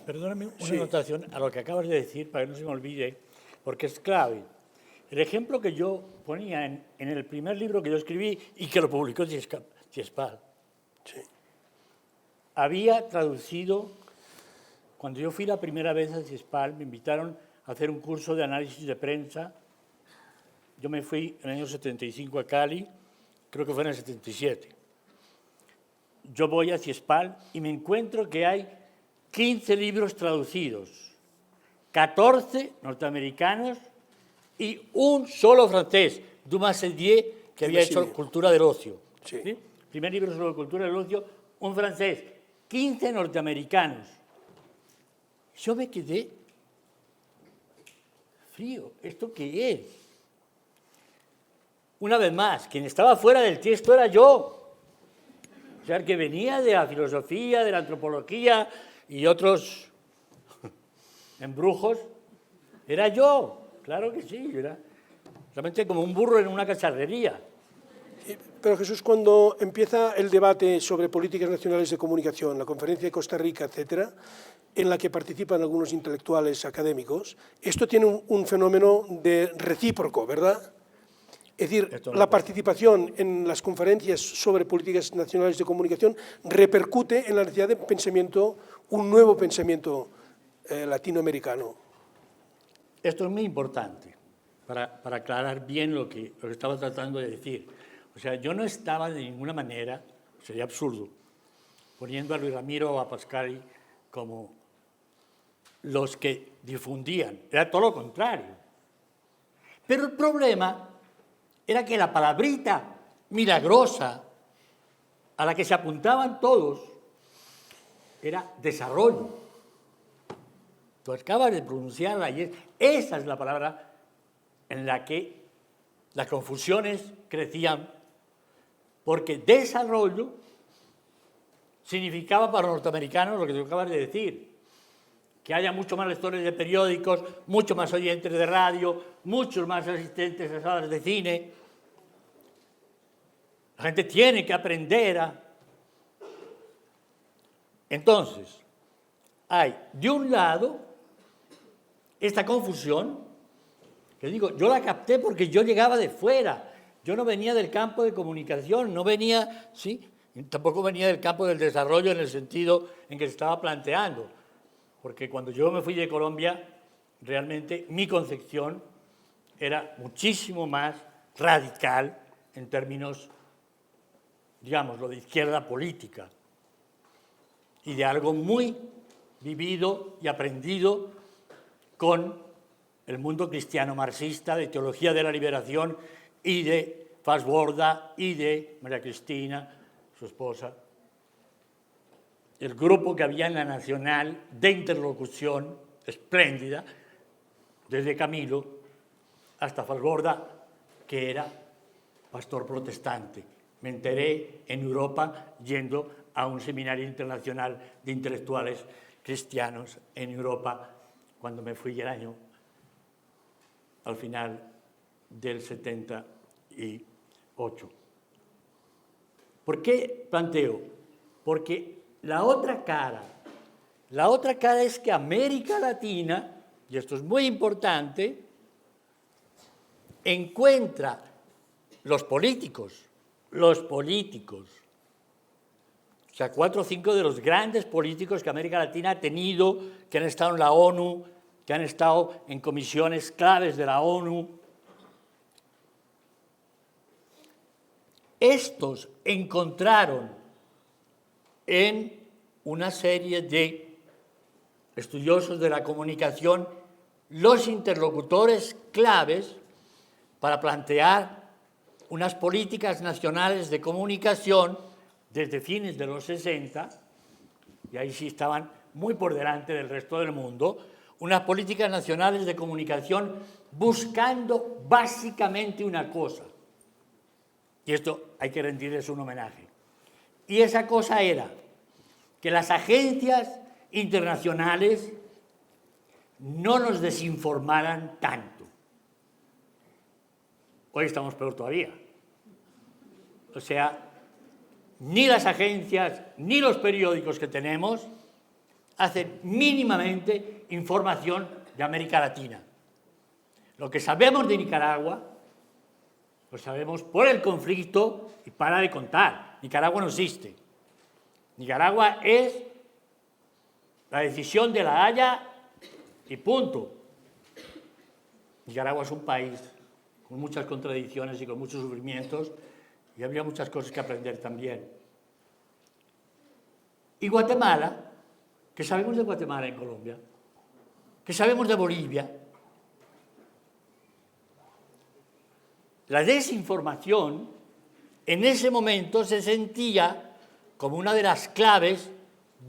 Perdóname una sí. anotación a lo que acabas de decir, para que no se me olvide, porque es clave. El ejemplo que yo ponía en el primer libro que yo escribí y que lo publicó CIESPAL, Sí. había traducido, cuando yo fui la primera vez a CIESPAL, me invitaron a hacer un curso de análisis de prensa. Yo me fui en el año 75 a Cali, creo que fue en el 77. Yo voy a CIESPAL y me encuentro que hay 15 libros traducidos, 14 norteamericanos y un solo francés, Dumas Sédier, que había hecho Cultura del Ocio. Sí. ¿Sí? Primer libro sobre Cultura del Ocio, un francés, 15 norteamericanos. Yo me quedé frío. ¿Esto qué es? Una vez más, quien estaba fuera del texto era yo. O sea, el que venía de la filosofía, de la antropología y otros embrujos, era yo. Claro que sí, era realmente como un burro en una cacharrería. Pero Jesús, cuando empieza el debate sobre políticas nacionales de comunicación, la conferencia de Costa Rica, etcétera, en la que participan algunos intelectuales académicos, esto tiene un fenómeno de recíproco, ¿verdad? Es decir, la participación en las conferencias sobre políticas nacionales de comunicación repercute en la necesidad de pensamiento, un nuevo pensamiento latinoamericano. Esto es muy importante para aclarar bien lo que estaba tratando de decir. O sea, yo no estaba de ninguna manera, sería absurdo, poniendo a Luis Ramiro o a Pascali como los que difundían. Era todo lo contrario. Pero el problema era que la palabrita milagrosa a la que se apuntaban todos era desarrollo. Tú acabas de pronunciarla y esa es la palabra en la que las confusiones crecían, porque desarrollo significaba para los norteamericanos lo que tú acabas de decir, que haya muchos más lectores de periódicos, muchos más oyentes de radio, muchos más asistentes a salas de cine. La gente tiene que aprender a... Entonces, hay de un lado esta confusión, que digo, yo la capté porque yo llegaba de fuera, yo no venía del campo de comunicación, no venía, ¿sí? Tampoco venía del campo del desarrollo en el sentido en que se estaba planteando, porque cuando yo me fui de Colombia, realmente mi concepción era muchísimo más radical en términos, digámoslo, de izquierda política y de algo muy vivido y aprendido con el mundo cristiano marxista, de teología de la liberación y de Fassborda y de María Cristina, su esposa. El grupo que había en la Nacional de interlocución espléndida, desde Camilo hasta Fassborda, que era pastor protestante. Me enteré en Europa yendo a un seminario internacional de intelectuales cristianos en Europa cuando me fui el año al final del 78. ¿Por qué planteo? Porque la otra cara es que América Latina, y esto es muy importante, encuentra los políticos, los políticos, o sea, 4 o 5 de los grandes políticos que América Latina ha tenido, que han estado en la ONU, que han estado en comisiones claves de la ONU. Estos encontraron en una serie de estudiosos de la comunicación los interlocutores claves para plantear unas políticas nacionales de comunicación desde fines de los 60, y ahí sí estaban muy por delante del resto del mundo, unas políticas nacionales de comunicación buscando básicamente una cosa, y esto hay que rendirles un homenaje, y esa cosa era que las agencias internacionales no nos desinformaran tanto. Hoy estamos peor todavía. O sea, ni las agencias ni los periódicos que tenemos hacen mínimamente información de América Latina. Lo que sabemos de Nicaragua, lo sabemos por el conflicto y para de contar. Nicaragua no existe. Nicaragua es la decisión de La Haya y punto. Nicaragua es un país con muchas contradicciones y con muchos sufrimientos, y había muchas cosas que aprender también. Y Guatemala, ¿qué sabemos de Guatemala en Colombia? ¿Qué sabemos de Bolivia? La desinformación en ese momento se sentía como una de las claves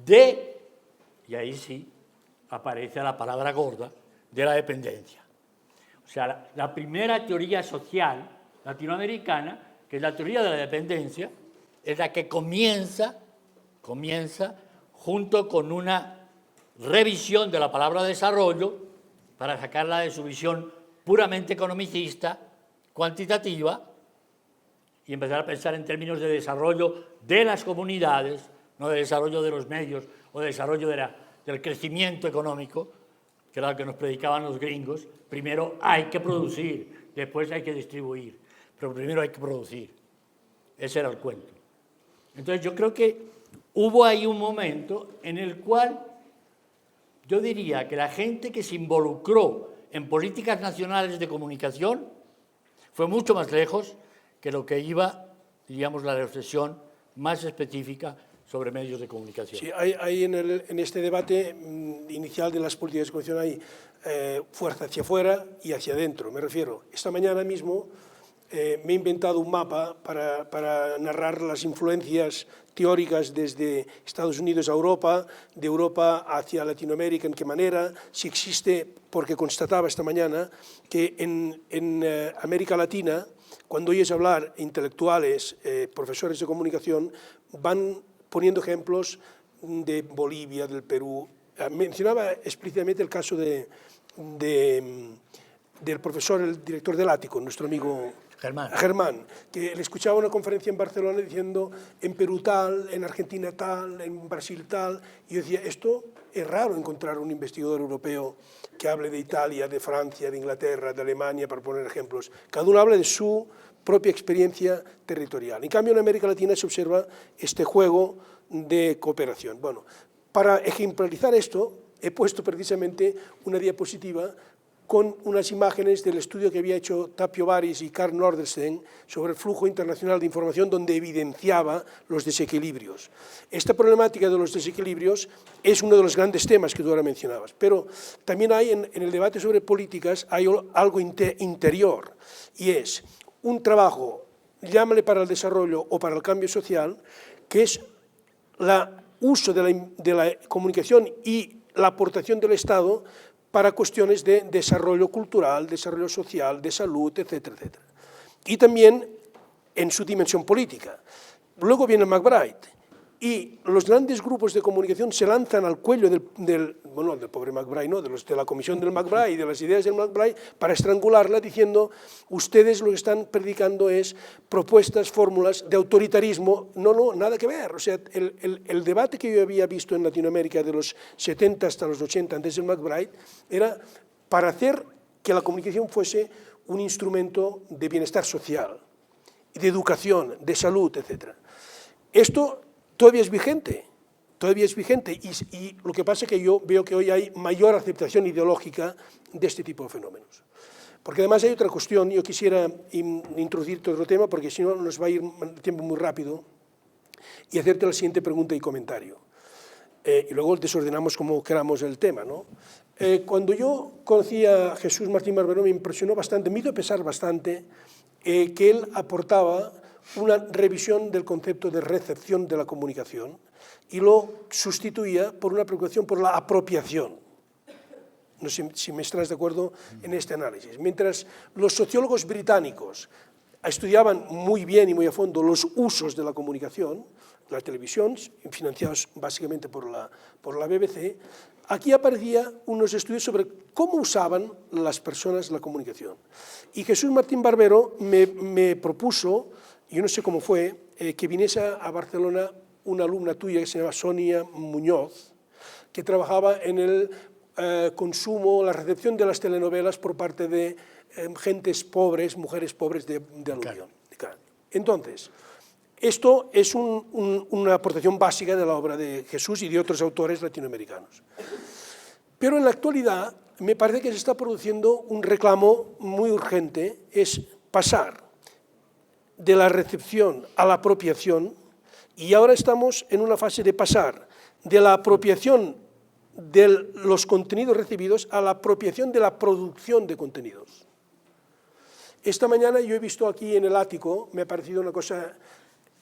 de, y ahí sí aparece la palabra gorda, de la dependencia. O sea, la primera teoría social latinoamericana, que es la teoría de la dependencia, es la que comienza junto con una revisión de la palabra desarrollo para sacarla de su visión puramente economicista, cuantitativa, y empezar a pensar en términos de desarrollo de las comunidades, no de desarrollo de los medios o de desarrollo del crecimiento económico, que era lo que nos predicaban los gringos. Primero hay que producir, después hay que distribuir, pero primero hay que producir. Ese era el cuento. Entonces yo creo que hubo ahí un momento en el cual yo diría que la gente que se involucró en políticas nacionales de comunicación fue mucho más lejos que lo que iba, diríamos, la reflexión más específica sobre medios de comunicación. Sí, hay en este debate inicial de las políticas de comunicación hay fuerza hacia afuera y hacia adentro. Me refiero, esta mañana mismo me he inventado un mapa para narrar las influencias teóricas desde Estados Unidos a Europa, de Europa hacia Latinoamérica, en qué manera, si existe, porque constataba esta mañana que en América Latina, cuando oyes hablar intelectuales, profesores de comunicación, van poniendo ejemplos de Bolivia, del Perú. Mencionaba explícitamente el caso del profesor, el director del Ático, nuestro amigo Germán, que le escuchaba una conferencia en Barcelona diciendo en Perú tal, en Argentina tal, en Brasil tal, y yo decía, esto es raro encontrar un investigador europeo que hable de Italia, de Francia, de Inglaterra, de Alemania, para poner ejemplos. Cada uno habla de su propia experiencia territorial. En cambio, en América Latina se observa este juego de cooperación. Bueno, para ejemplarizar esto, he puesto precisamente una diapositiva con unas imágenes del estudio que había hecho Tapio Baris y Karl Nordenstein sobre el flujo internacional de información, donde evidenciaba los desequilibrios. Esta problemática de los desequilibrios es uno de los grandes temas que tú ahora mencionabas, pero también hay en el debate sobre políticas hay algo interior, y es un trabajo, llámale para el desarrollo o para el cambio social, que es el uso de la comunicación y la aportación del Estado para cuestiones de desarrollo cultural, desarrollo social, de salud, etcétera, etcétera. Y también en su dimensión política. Luego viene McBride, y los grandes grupos de comunicación se lanzan al cuello del pobre McBride, ¿no? de la comisión del McBride y de las ideas del McBride para estrangularla, diciendo, ustedes lo que están predicando es propuestas, fórmulas de autoritarismo. No, nada que ver. O sea, el debate que yo había visto en Latinoamérica de los 70 hasta los 80, antes del McBride, era para hacer que la comunicación fuese un instrumento de bienestar social. de educación, de salud, etc. Esto todavía es vigente, y lo que pasa es que yo veo que hoy hay mayor aceptación ideológica de este tipo de fenómenos. Porque además hay otra cuestión, yo quisiera introducir otro tema, porque si no nos va a ir el tiempo muy rápido, y hacerte la siguiente pregunta y comentario. Y luego desordenamos como queramos el tema, ¿no? Cuando yo conocí a Jesús Martín Barberó, me impresionó bastante, me hizo pensar bastante que él aportaba una revisión del concepto de recepción de la comunicación y lo sustituía por una preocupación por la apropiación. No sé si me estarás de acuerdo en este análisis. Mientras los sociólogos británicos estudiaban muy bien y muy a fondo los usos de la comunicación, la televisión, financiados básicamente por la BBC, aquí aparecían unos estudios sobre cómo usaban las personas la comunicación. Y Jesús Martín Barberó me propuso, yo no sé cómo fue, que viniese a Barcelona una alumna tuya que se llama Sonia Muñoz, que trabajaba en el consumo, la recepción de las telenovelas por parte de gentes pobres, mujeres pobres de aluvión. Claro. Entonces, esto es una aportación básica de la obra de Jesús y de otros autores latinoamericanos. Pero en la actualidad me parece que se está produciendo un reclamo muy urgente, es pasar de la recepción a la apropiación, y ahora estamos en una fase de pasar de la apropiación de los contenidos recibidos a la apropiación de la producción de contenidos. Esta mañana yo he visto aquí en el ático, me ha parecido una cosa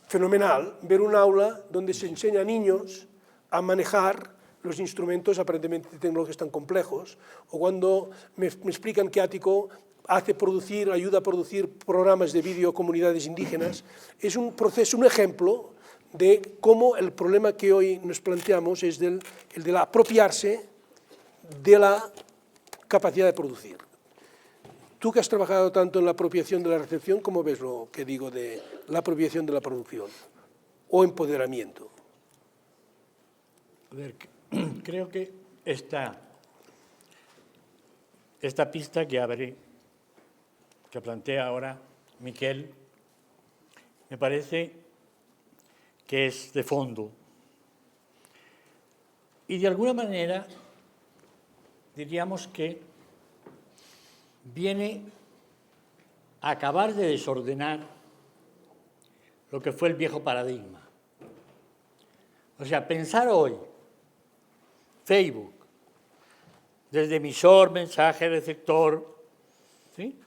fenomenal, ver un aula donde se enseña a niños a manejar los instrumentos aparentemente tecnológicos tan complejos, o cuando me explican que ático ayuda a producir programas de vídeo a comunidades indígenas. Es un proceso, un ejemplo de cómo el problema que hoy nos planteamos es el de apropiarse de la capacidad de producir. Tú que has trabajado tanto en la apropiación de la recepción, ¿cómo ves lo que digo de la apropiación de la producción o empoderamiento? A ver, creo que esta pista que plantea ahora Miquel, me parece que es de fondo. Y de alguna manera diríamos que viene a acabar de desordenar lo que fue el viejo paradigma. O sea, pensar hoy Facebook, desde emisor, mensaje, receptor, ¿sí?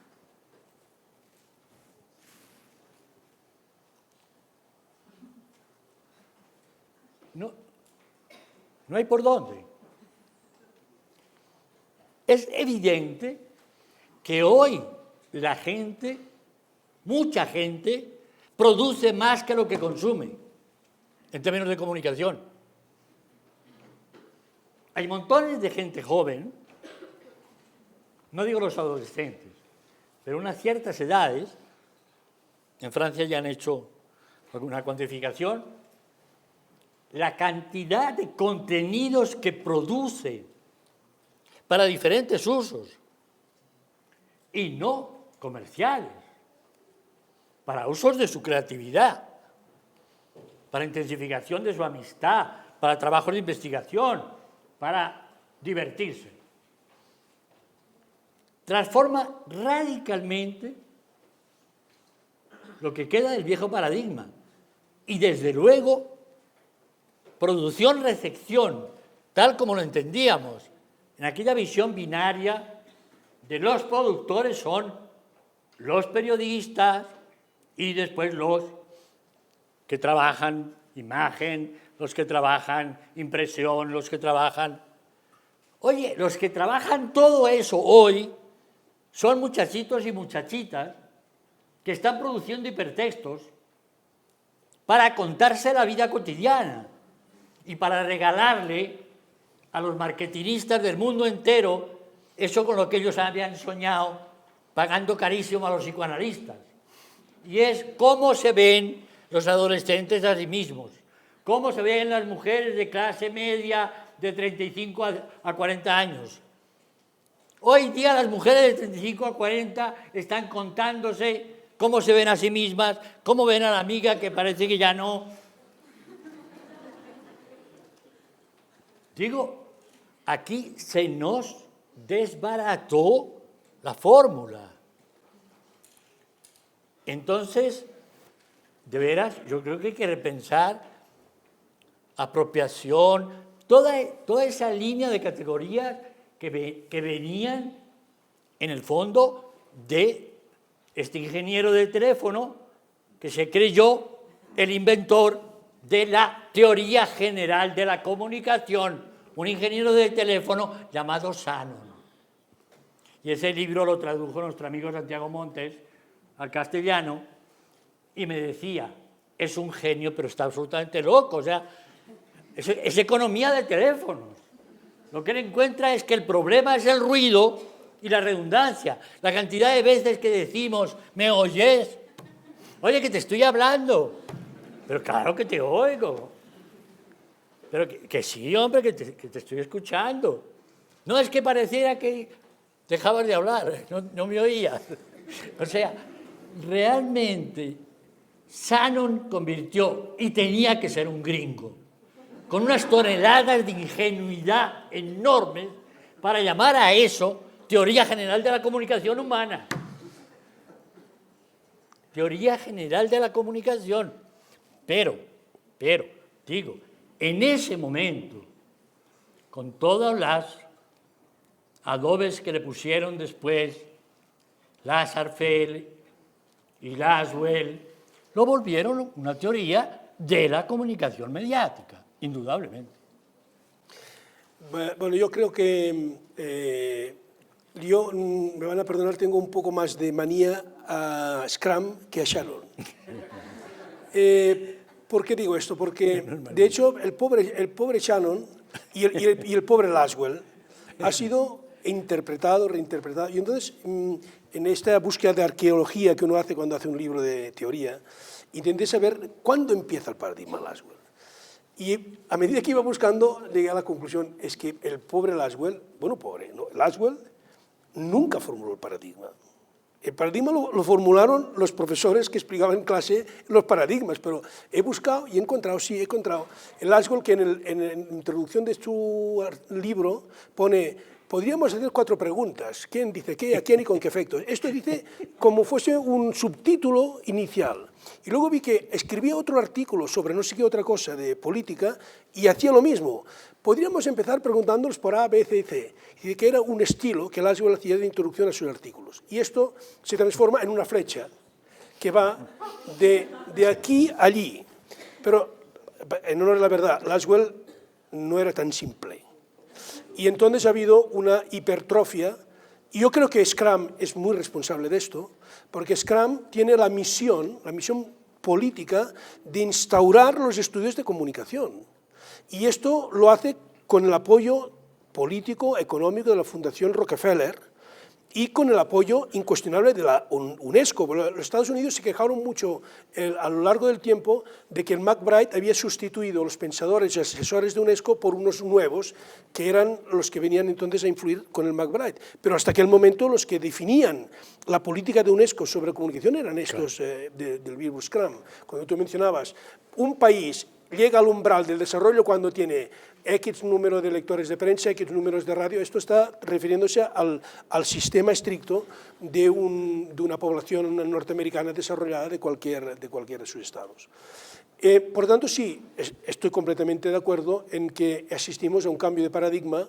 No hay por dónde. Es evidente que hoy la gente, mucha gente, produce más que lo que consume en términos de comunicación. Hay montones de gente joven, no digo los adolescentes, pero unas ciertas edades, en Francia ya han hecho alguna cuantificación, la cantidad de contenidos que produce para diferentes usos y no comerciales, para usos de su creatividad, para intensificación de su amistad, para trabajos de investigación, para divertirse. Transforma radicalmente lo que queda del viejo paradigma y, desde luego, producción-recepción, tal como lo entendíamos, en aquella visión binaria de los productores son los periodistas y después los que trabajan imagen, los que trabajan impresión, los que trabajan... Oye, los que trabajan todo eso hoy son muchachitos y muchachitas que están produciendo hipertextos para contarse la vida cotidiana y para regalarle a los marketinistas del mundo entero eso con lo que ellos habían soñado, pagando carísimo a los psicoanalistas. Y es cómo se ven los adolescentes a sí mismos, cómo se ven las mujeres de clase media de 35 a 40 años. Hoy día las mujeres de 35 a 40 están contándose cómo se ven a sí mismas, cómo ven a la amiga que parece que ya no. Digo, aquí se nos desbarató la fórmula. Entonces, de veras, yo creo que hay que repensar apropiación, toda esa línea de categorías que venían en el fondo de este ingeniero de teléfono que se creyó el inventor de la teoría general de la comunicación, un ingeniero de teléfono llamado Shannon. Y ese libro lo tradujo nuestro amigo Santiago Montes al castellano y me decía, es un genio pero está absolutamente loco, o sea, es economía de teléfonos. Lo que él encuentra es que el problema es el ruido y la redundancia. La cantidad de veces que decimos, ¿me oyes? Oye, que te estoy hablando. Pero claro que te oigo. Pero que sí, hombre, que te estoy escuchando. No es que pareciera que dejabas de hablar, no me oías. O sea, realmente Shannon convirtió, y tenía que ser un gringo, con unas toneladas de ingenuidad enormes para llamar a eso teoría general de la comunicación humana. Teoría general de la comunicación. Pero, digo, en ese momento, con todas las adobes que le pusieron después, Lazarsfeld y Laswell, lo volvieron una teoría de la comunicación mediática, indudablemente. Bueno, yo creo que yo, me van a perdonar, tengo un poco más de manía a Scrum que a Shannon. ¿Por qué digo esto? Porque, de hecho, el pobre Shannon y el pobre Laswell ha sido interpretado, reinterpretado. Y entonces, en esta búsqueda de arqueología que uno hace cuando hace un libro de teoría, intenté saber cuándo empieza el paradigma Laswell. Y a medida que iba buscando, llegué a la conclusión, es que el pobre Laswell, bueno, pobre, ¿no? Laswell nunca formuló el paradigma. El paradigma lo formularon los profesores que explicaban en clase los paradigmas, pero he buscado y he encontrado, sí, he encontrado. El Laswell, que en la introducción de su libro pone, podríamos hacer 4 preguntas, ¿quién dice qué, a quién y con qué efectos? Esto dice como fuese un subtítulo inicial. Y luego vi que escribía otro artículo sobre no sé qué otra cosa de política y hacía lo mismo. Podríamos empezar preguntándonos por A, B, C y C. Y que era un estilo que Laswell hacía de introducción a sus artículos. Y esto se transforma en una flecha que va de aquí a allí. Pero, en honor a la verdad, Laswell no era tan simple. Y entonces ha habido una hipertrofia. Y yo creo que Scrum es muy responsable de esto, porque Scrum tiene la misión política de instaurar los estudios de comunicación. Y esto lo hace con el apoyo político, económico de la Fundación Rockefeller y con el apoyo incuestionable de la UNESCO. Los Estados Unidos se quejaron mucho a lo largo del tiempo de que el McBride había sustituido a los pensadores y asesores de UNESCO por unos nuevos que eran los que venían entonces a influir con el McBride. Pero hasta aquel momento los que definían la política de UNESCO sobre comunicación eran estos del virus Scrum. Cuando tú mencionabas, un país llega al umbral del desarrollo cuando tiene X número de lectores de prensa, X números de radio. Esto está refiriéndose al sistema estricto de una población norteamericana desarrollada de cualquiera de sus estados. Por tanto, sí, estoy completamente de acuerdo en que asistimos a un cambio de paradigma,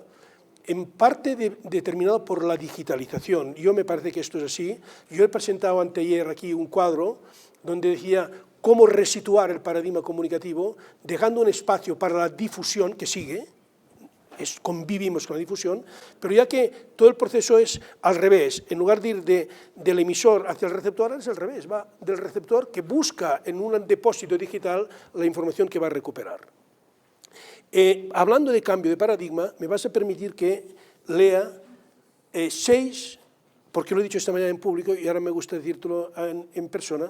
en parte determinado por la digitalización. Yo me parece que esto es así. Yo he presentado anteayer aquí un cuadro donde decía cómo resituar el paradigma comunicativo, dejando un espacio para la difusión que sigue, convivimos con la difusión, pero ya que todo el proceso es al revés, en lugar de ir del emisor hacia el receptor, es al revés, va del receptor que busca en un depósito digital la información que va a recuperar. Hablando de cambio de paradigma, me vas a permitir que lea 6, porque lo he dicho esta mañana en público y ahora me gusta decírtelo en persona,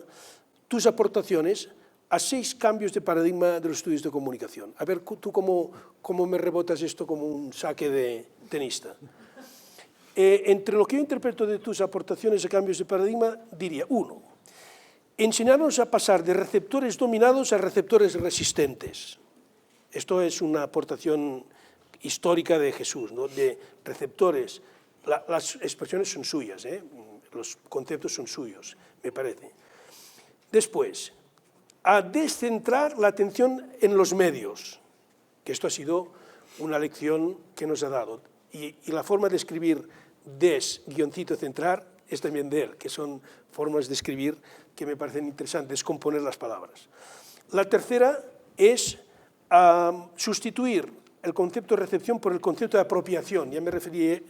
tus aportaciones a 6 cambios de paradigma de los estudios de comunicación. A ver, tú cómo me rebotas esto como un saque de tenista. Entre lo que yo interpreto de tus aportaciones a cambios de paradigma, diría, 1, enseñarnos a pasar de receptores dominados a receptores resistentes. Esto es una aportación histórica de Jesús, ¿no? De receptores. Las expresiones son suyas, los conceptos son suyos, me parece. Después, a descentrar la atención en los medios, que esto ha sido una lección que nos ha dado. Y la forma de escribir des-centrar es también de él, que son formas de escribir que me parecen interesantes, descomponer las palabras. La tercera es sustituir el concepto de recepción por el concepto de apropiación. Ya me referí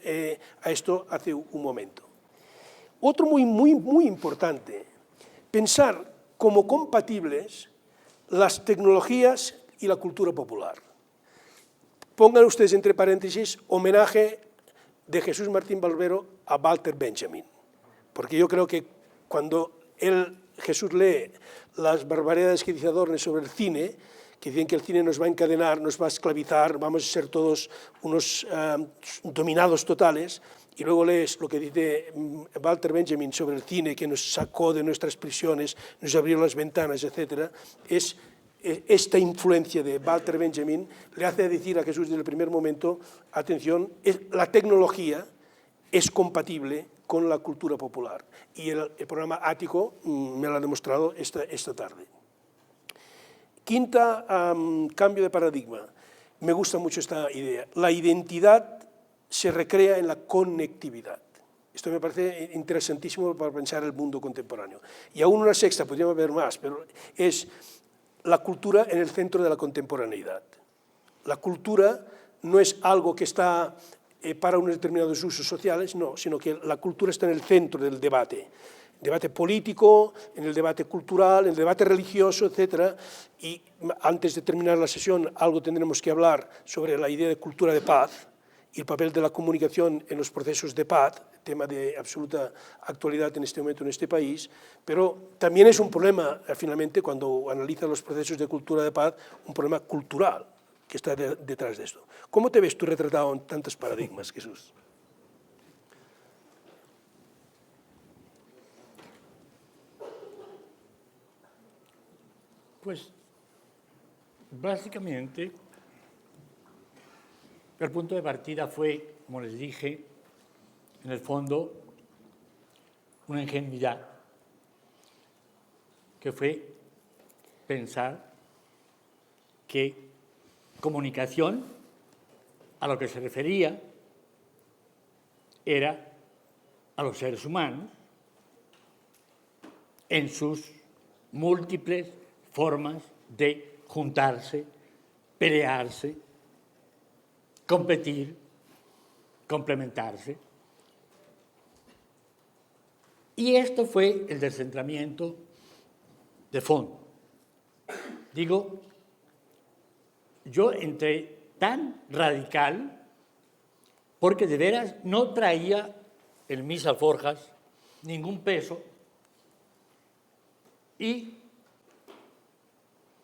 a esto hace un momento. Otro muy importante, pensar como compatibles las tecnologías y la cultura popular. Pongan ustedes entre paréntesis homenaje de Jesús Martín Barbero a Walter Benjamin, porque yo creo que cuando Jesús lee las barbaridades que dice Adorno sobre el cine, que dicen que el cine nos va a encadenar, nos va a esclavizar, vamos a ser todos unos dominados totales, y luego lees lo que dice Walter Benjamin sobre el cine, que nos sacó de nuestras prisiones, nos abrió las ventanas, etc. Esta influencia de Walter Benjamin le hace decir a Jesús desde el primer momento, atención, la tecnología es compatible con la cultura popular. Y el programa Ático me lo ha demostrado esta tarde. Quinta, cambio de paradigma. Me gusta mucho esta idea. La identidad se recrea en la conectividad. Esto me parece interesantísimo para pensar el mundo contemporáneo. Y aún una sexta, podríamos ver más, pero es la cultura en el centro de la contemporaneidad. La cultura no es algo que está para unos determinados usos sociales, no, sino que la cultura está en el centro del debate político, en el debate cultural, en el debate religioso, etc. Y antes de terminar la sesión, algo tendremos que hablar sobre la idea de cultura de paz y el papel de la comunicación en los procesos de paz, tema de absoluta actualidad en este momento en este país, pero también es un problema, finalmente, cuando analiza los procesos de cultura de paz, un problema cultural que está detrás de esto. ¿Cómo te ves tú retratado en tantos paradigmas, Jesús? Pues, básicamente, el punto de partida fue, como les dije, en el fondo, una ingenuidad, que fue pensar que comunicación, a lo que se refería, era a los seres humanos en sus múltiples formas de juntarse, pelearse, competir, complementarse. Y esto fue el descentramiento de fondo. Digo, yo entré tan radical porque de veras no traía en mis alforjas ningún peso y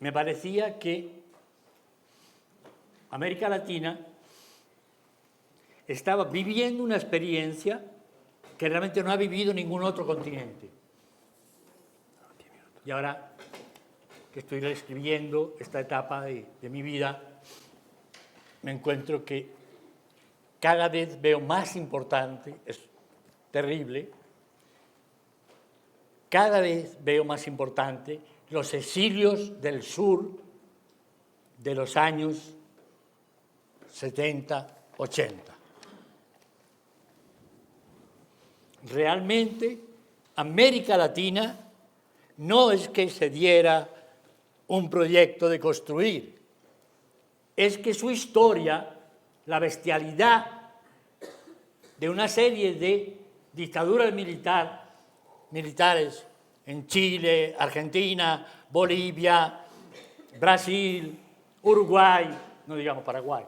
me parecía que América Latina estaba viviendo una experiencia que realmente no ha vivido ningún otro continente. Y ahora que estoy reescribiendo esta etapa de mi vida, me encuentro que cada vez veo más importante, es terrible, cada vez veo más importante los exilios del sur de los años 70, 80. Realmente, América Latina no es que se diera un proyecto de construir, es que su historia, la bestialidad de una serie de dictaduras militares en Chile, Argentina, Bolivia, Brasil, Uruguay, no digamos Paraguay,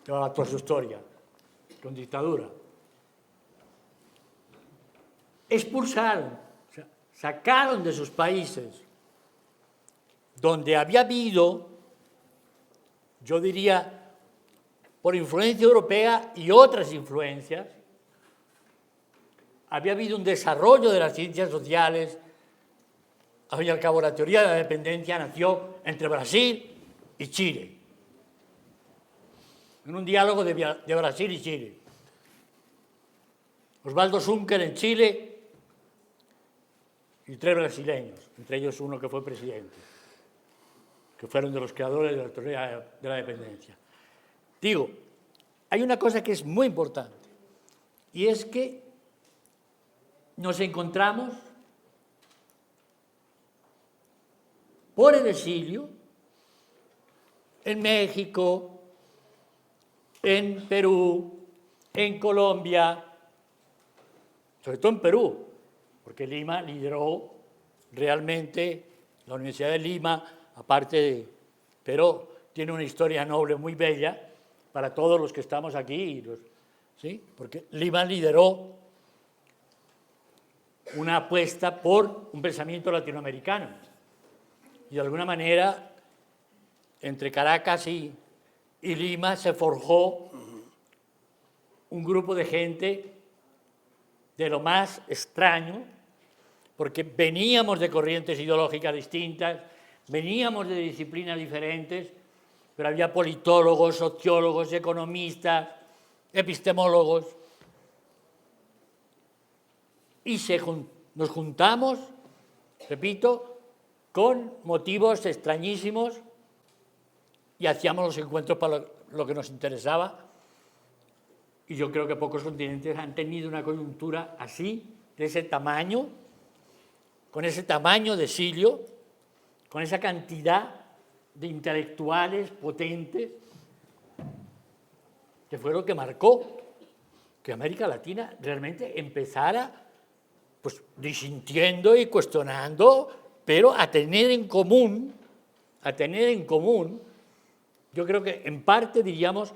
que va toda su historia con dictadura, expulsaron, o sea, sacaron de sus países donde había habido, yo diría, por influencia europea y otras influencias, había habido un desarrollo de las ciencias sociales, al fin y al cabo, la teoría de la dependencia nació entre Brasil y Chile, en un diálogo de Brasil y Chile. Osvaldo Zunker en Chile y 3 brasileños, entre ellos uno que fue presidente, que fueron de los creadores de la teoría de la dependencia. Digo, hay una cosa que es muy importante, y es que nos encontramos por el exilio en México, en Perú, en Colombia, sobre todo en Perú, porque Lima lideró realmente, la Universidad de Lima, aparte de, pero tiene una historia noble muy bella para todos los que estamos aquí, ¿sí? Porque Lima lideró una apuesta por un pensamiento latinoamericano. Y de alguna manera, entre Caracas y Lima se forjó un grupo de gente de lo más extraño, porque veníamos de corrientes ideológicas distintas, veníamos de disciplinas diferentes, pero había politólogos, sociólogos, economistas, epistemólogos, y nos juntamos, repito, con motivos extrañísimos y hacíamos los encuentros para lo que nos interesaba. Y yo creo que pocos continentes han tenido una coyuntura así, de ese tamaño, con ese tamaño de exilio, con esa cantidad de intelectuales potentes, que fue lo que marcó que América Latina realmente empezara pues disintiendo y cuestionando, pero a tener en común, yo creo que en parte, diríamos,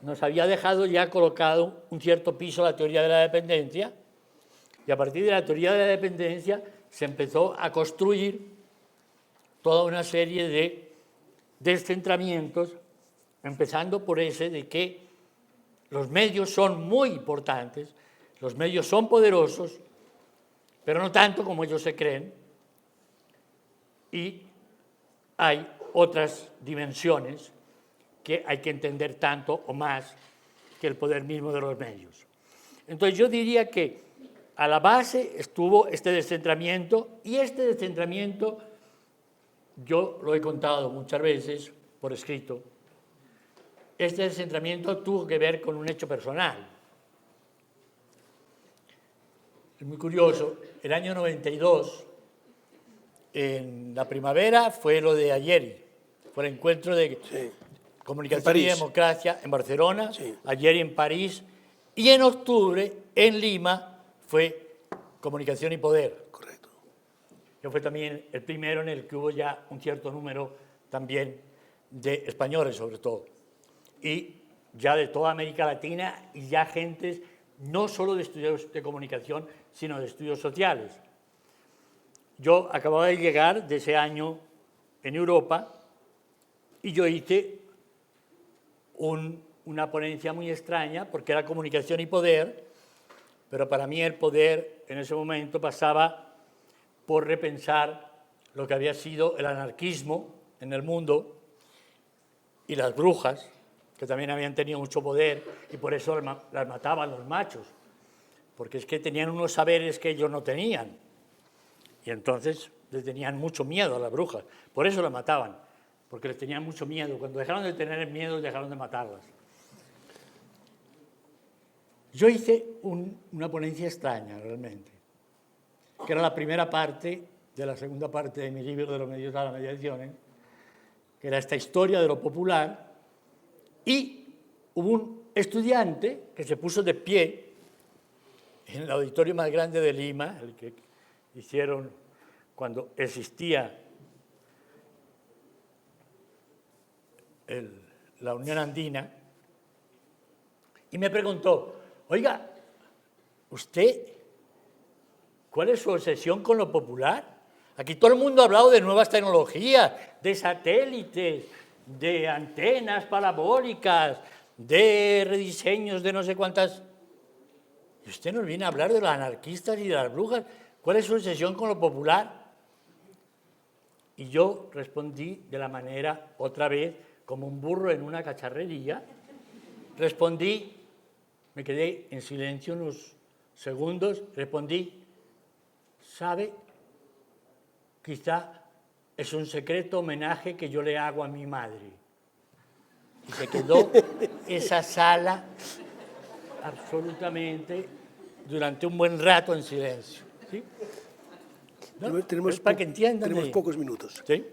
nos había dejado ya colocado un cierto piso la teoría de la dependencia, y a partir de la teoría de la dependencia se empezó a construir toda una serie de descentramientos, empezando por ese de que los medios son muy importantes, los medios son poderosos, pero no tanto como ellos se creen, y hay otras dimensiones que hay que entender tanto o más que el poder mismo de los medios. Entonces yo diría que a la base estuvo este descentramiento, y este descentramiento, yo lo he contado muchas veces por escrito, este descentramiento tuvo que ver con un hecho personal. Es muy curioso, el año 92, en la primavera, fue lo de Ayeri, fue el encuentro de comunicación y democracia en Barcelona, Ayeri en París, y en octubre, en Lima, fue comunicación y poder. Correcto. Que fue también el primero en el que hubo ya un cierto número también de españoles, sobre todo, y ya de toda América Latina, y ya gentes no solo de estudios de comunicación, sino de estudios sociales. Yo acababa de llegar de ese año en Europa y yo hice una ponencia muy extraña, porque era comunicación y poder, pero para mí el poder en ese momento pasaba por repensar lo que había sido el anarquismo en el mundo y las brujas, que también habían tenido mucho poder y por eso las mataban los machos, porque es que tenían unos saberes que ellos no tenían, y entonces les tenían mucho miedo a las brujas, por eso las mataban, porque les tenían mucho miedo. Cuando dejaron de tener miedo, dejaron de matarlas. Yo hice una ponencia extraña, realmente, que era la primera parte de la segunda parte de mi libro de los medios a las mediaciones, que era esta historia de lo popular, y hubo un estudiante que se puso de pie en el auditorio más grande de Lima, el que hicieron cuando existía la Unión Andina, y me preguntó: oiga, ¿usted cuál es su obsesión con lo popular? Aquí todo el mundo ha hablado de nuevas tecnologías, de satélites, de antenas parabólicas, de rediseños de no sé cuántas. Y usted nos viene a hablar de los anarquistas y de las brujas. ¿Cuál es su obsesión con lo popular? Y yo respondí de la manera, otra vez, como un burro en una cacharrería. Respondí, me quedé en silencio unos segundos, respondí, ¿sabe? Quizá es un secreto homenaje que yo le hago a mi madre. Y se quedó esa sala absolutamente durante un buen rato en silencio. ¿Sí? ¿No? Tenemos, para que entiendan. tenemos pocos minutos. ¿Sí?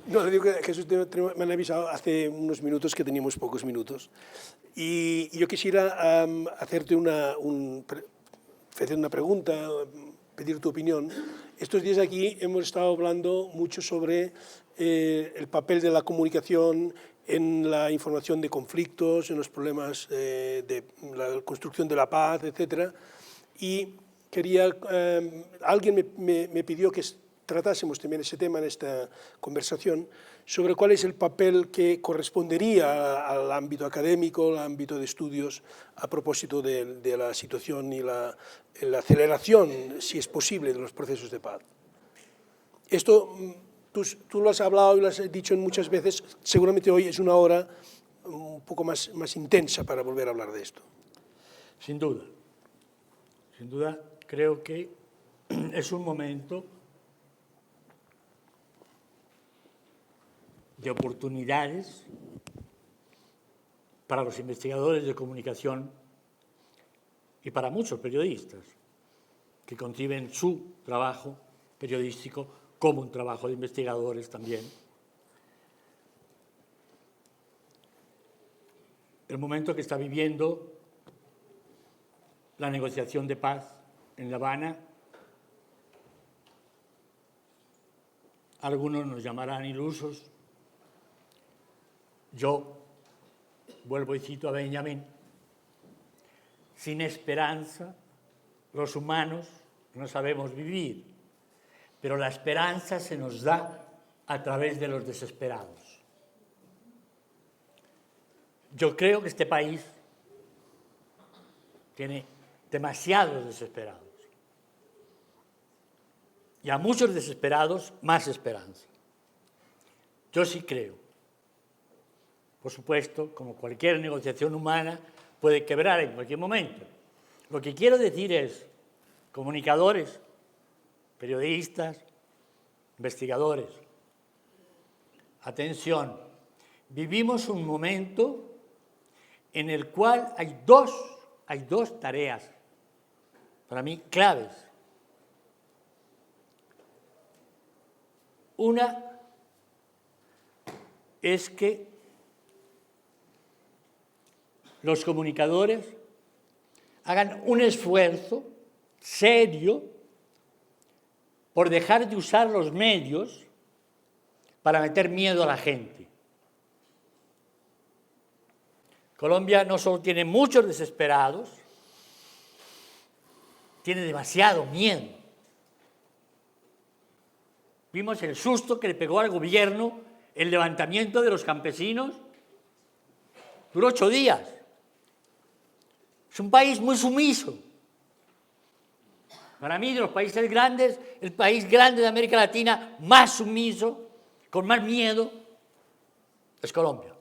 No, le digo que Jesús, me han avisado hace unos minutos que teníamos pocos minutos. Y yo quisiera hacerte hacer una pregunta, pedir tu opinión. Estos días aquí hemos estado hablando mucho sobre el papel de la comunicación en la información de conflictos, en los problemas de la construcción de la paz, etc. Y alguien me pidió que tratásemos también ese tema en esta conversación, sobre cuál es el papel que correspondería al ámbito académico, al ámbito de estudios, a propósito de la situación y la aceleración, si es posible, de los procesos de paz. Esto tú lo has hablado y lo has dicho muchas veces, seguramente hoy es una hora un poco más intensa para volver a hablar de esto. Sin duda, creo que es un momento de oportunidades para los investigadores de comunicación y para muchos periodistas que conciben su trabajo periodístico como un trabajo de investigadores también. El momento que está viviendo la negociación de paz en La Habana, algunos nos llamarán ilusos. Yo vuelvo y cito a Benjamin: sin esperanza los humanos no sabemos vivir, pero la esperanza se nos da a través de los desesperados. Yo creo que este país tiene demasiados desesperados y a muchos desesperados más esperanza. Yo sí creo. Por supuesto, como cualquier negociación humana, puede quebrar en cualquier momento. Lo que quiero decir es, comunicadores, periodistas, investigadores, atención, vivimos un momento en el cual hay dos tareas, para mí, claves. Una es que los comunicadores hagan un esfuerzo serio por dejar de usar los medios para meter miedo a la gente. Colombia no solo tiene muchos desesperados, tiene demasiado miedo. Vimos el susto que le pegó al gobierno el levantamiento de los campesinos. Duró 8 días. Es un país muy sumiso. Para mí, de los países grandes, el país grande de América Latina más sumiso, con más miedo, es Colombia.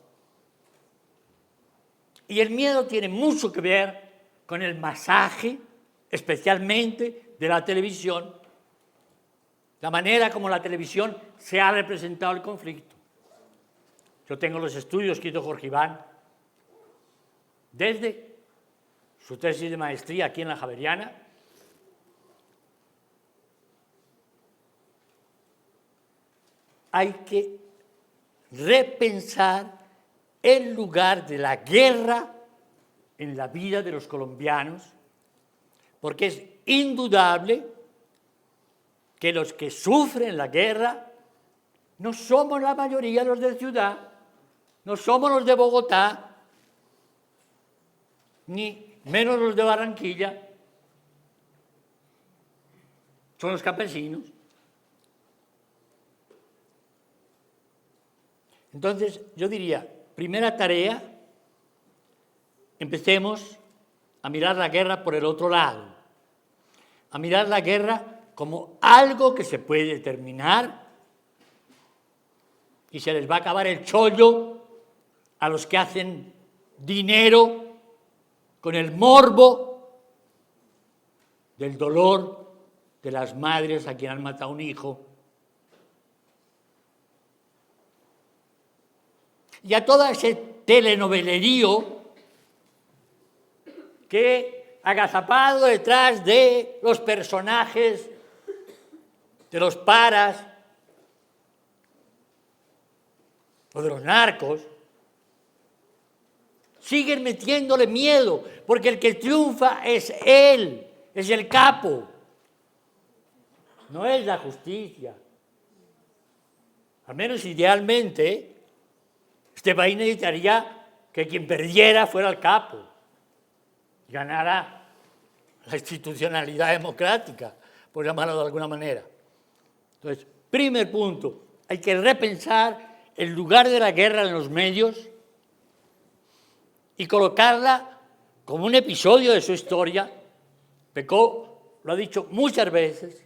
Y el miedo tiene mucho que ver con el masaje, especialmente de la televisión, la manera como la televisión se ha representado el conflicto. Yo tengo los estudios que hizo Jorge Iván desde su tesis de maestría aquí en la Javeriana, hay que repensar el lugar de la guerra en la vida de los colombianos, porque es indudable que los que sufren la guerra no somos la mayoría los de ciudad, no somos los de Bogotá, ni menos los de Barranquilla, son los campesinos. Entonces, yo diría, primera tarea, empecemos a mirar la guerra por el otro lado, a mirar la guerra como algo que se puede terminar y se les va a acabar el chollo a los que hacen dinero con el morbo del dolor de las madres a quien han matado un hijo. Y a todo ese telenovelerío que, agazapado detrás de los personajes, de los paras o de los narcos, siguen metiéndole miedo, porque el que triunfa es él, es el capo, no es la justicia. Al menos idealmente, este país necesitaría que quien perdiera fuera el capo y ganara la institucionalidad democrática, por llamarlo de alguna manera. Entonces, primer punto, hay que repensar el lugar de la guerra en los medios y colocarla como un episodio de su historia. Pecó lo ha dicho muchas veces,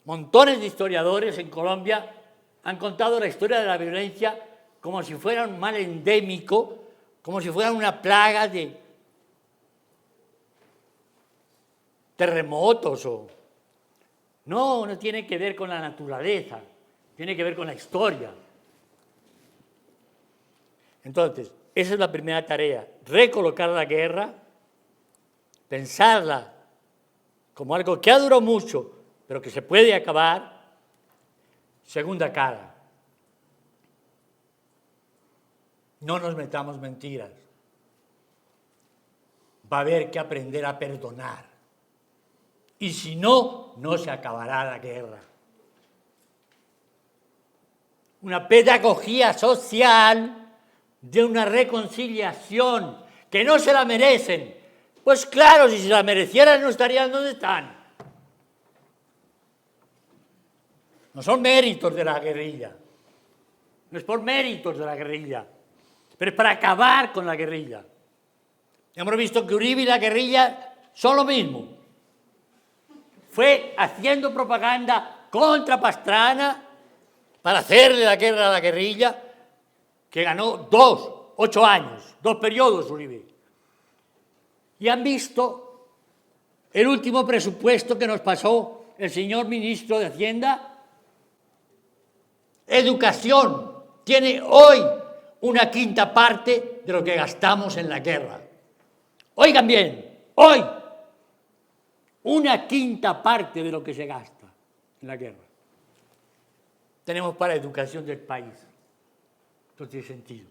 montones de historiadores en Colombia han contado la historia de la violencia como si fuera un mal endémico, como si fuera una plaga de terremotos. No, no tiene que ver con la naturaleza, tiene que ver con la historia. Entonces, esa es la primera tarea, recolocar la guerra, pensarla como algo que ha durado mucho, pero que se puede acabar. Segunda cara, no nos metamos mentiras. Va a haber que aprender a perdonar. Y si no, no se acabará la guerra. Una pedagogía social de una reconciliación que no se la merecen. Pues claro, si se la merecieran no estarían donde están. No son méritos de la guerrilla. No es por méritos de la guerrilla, pero es para acabar con la guerrilla. Hemos visto que Uribe y la guerrilla son lo mismo. Fue haciendo propaganda contra Pastrana para hacerle la guerra a la guerrilla, que ganó 8 años, 2 periodos Uribe. Y han visto el último presupuesto que nos pasó el señor ministro de Hacienda. Educación tiene hoy una quinta parte de lo que gastamos en la guerra. Oigan bien, hoy, una quinta parte de lo que se gasta en la guerra tenemos para educación del país. Esto tiene sentido.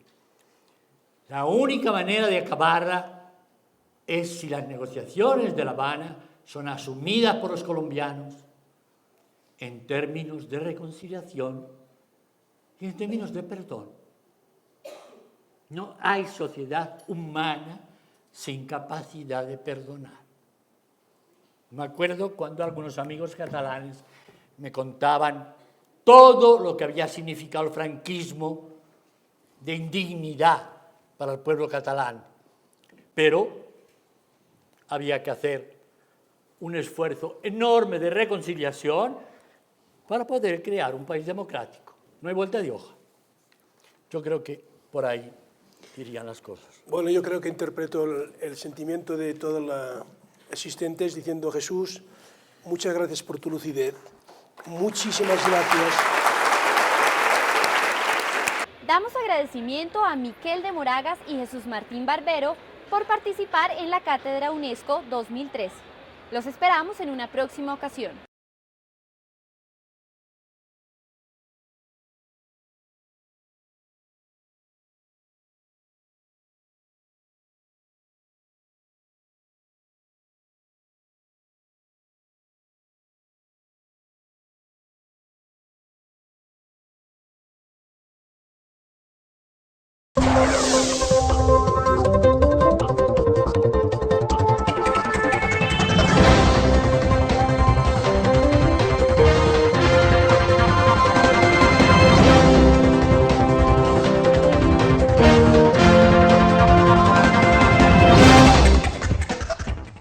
La única manera de acabarla es si las negociaciones de La Habana son asumidas por los colombianos en términos de reconciliación y en términos de perdón. No hay sociedad humana sin capacidad de perdonar. Me acuerdo cuando algunos amigos catalanes me contaban todo lo que había significado el franquismo de indignidad para el pueblo catalán. Pero había que hacer un esfuerzo enorme de reconciliación para poder crear un país democrático. No hay vuelta de hoja. Yo creo que por ahí irían las cosas. Bueno, yo creo que interpreto el sentimiento de todos los asistentes diciendo: Jesús, muchas gracias por tu lucidez. Muchísimas gracias. Damos agradecimiento a Miquel de Moragas y Jesús Martín Barbero por participar en la Cátedra UNESCO 2013. Los esperamos en una próxima ocasión.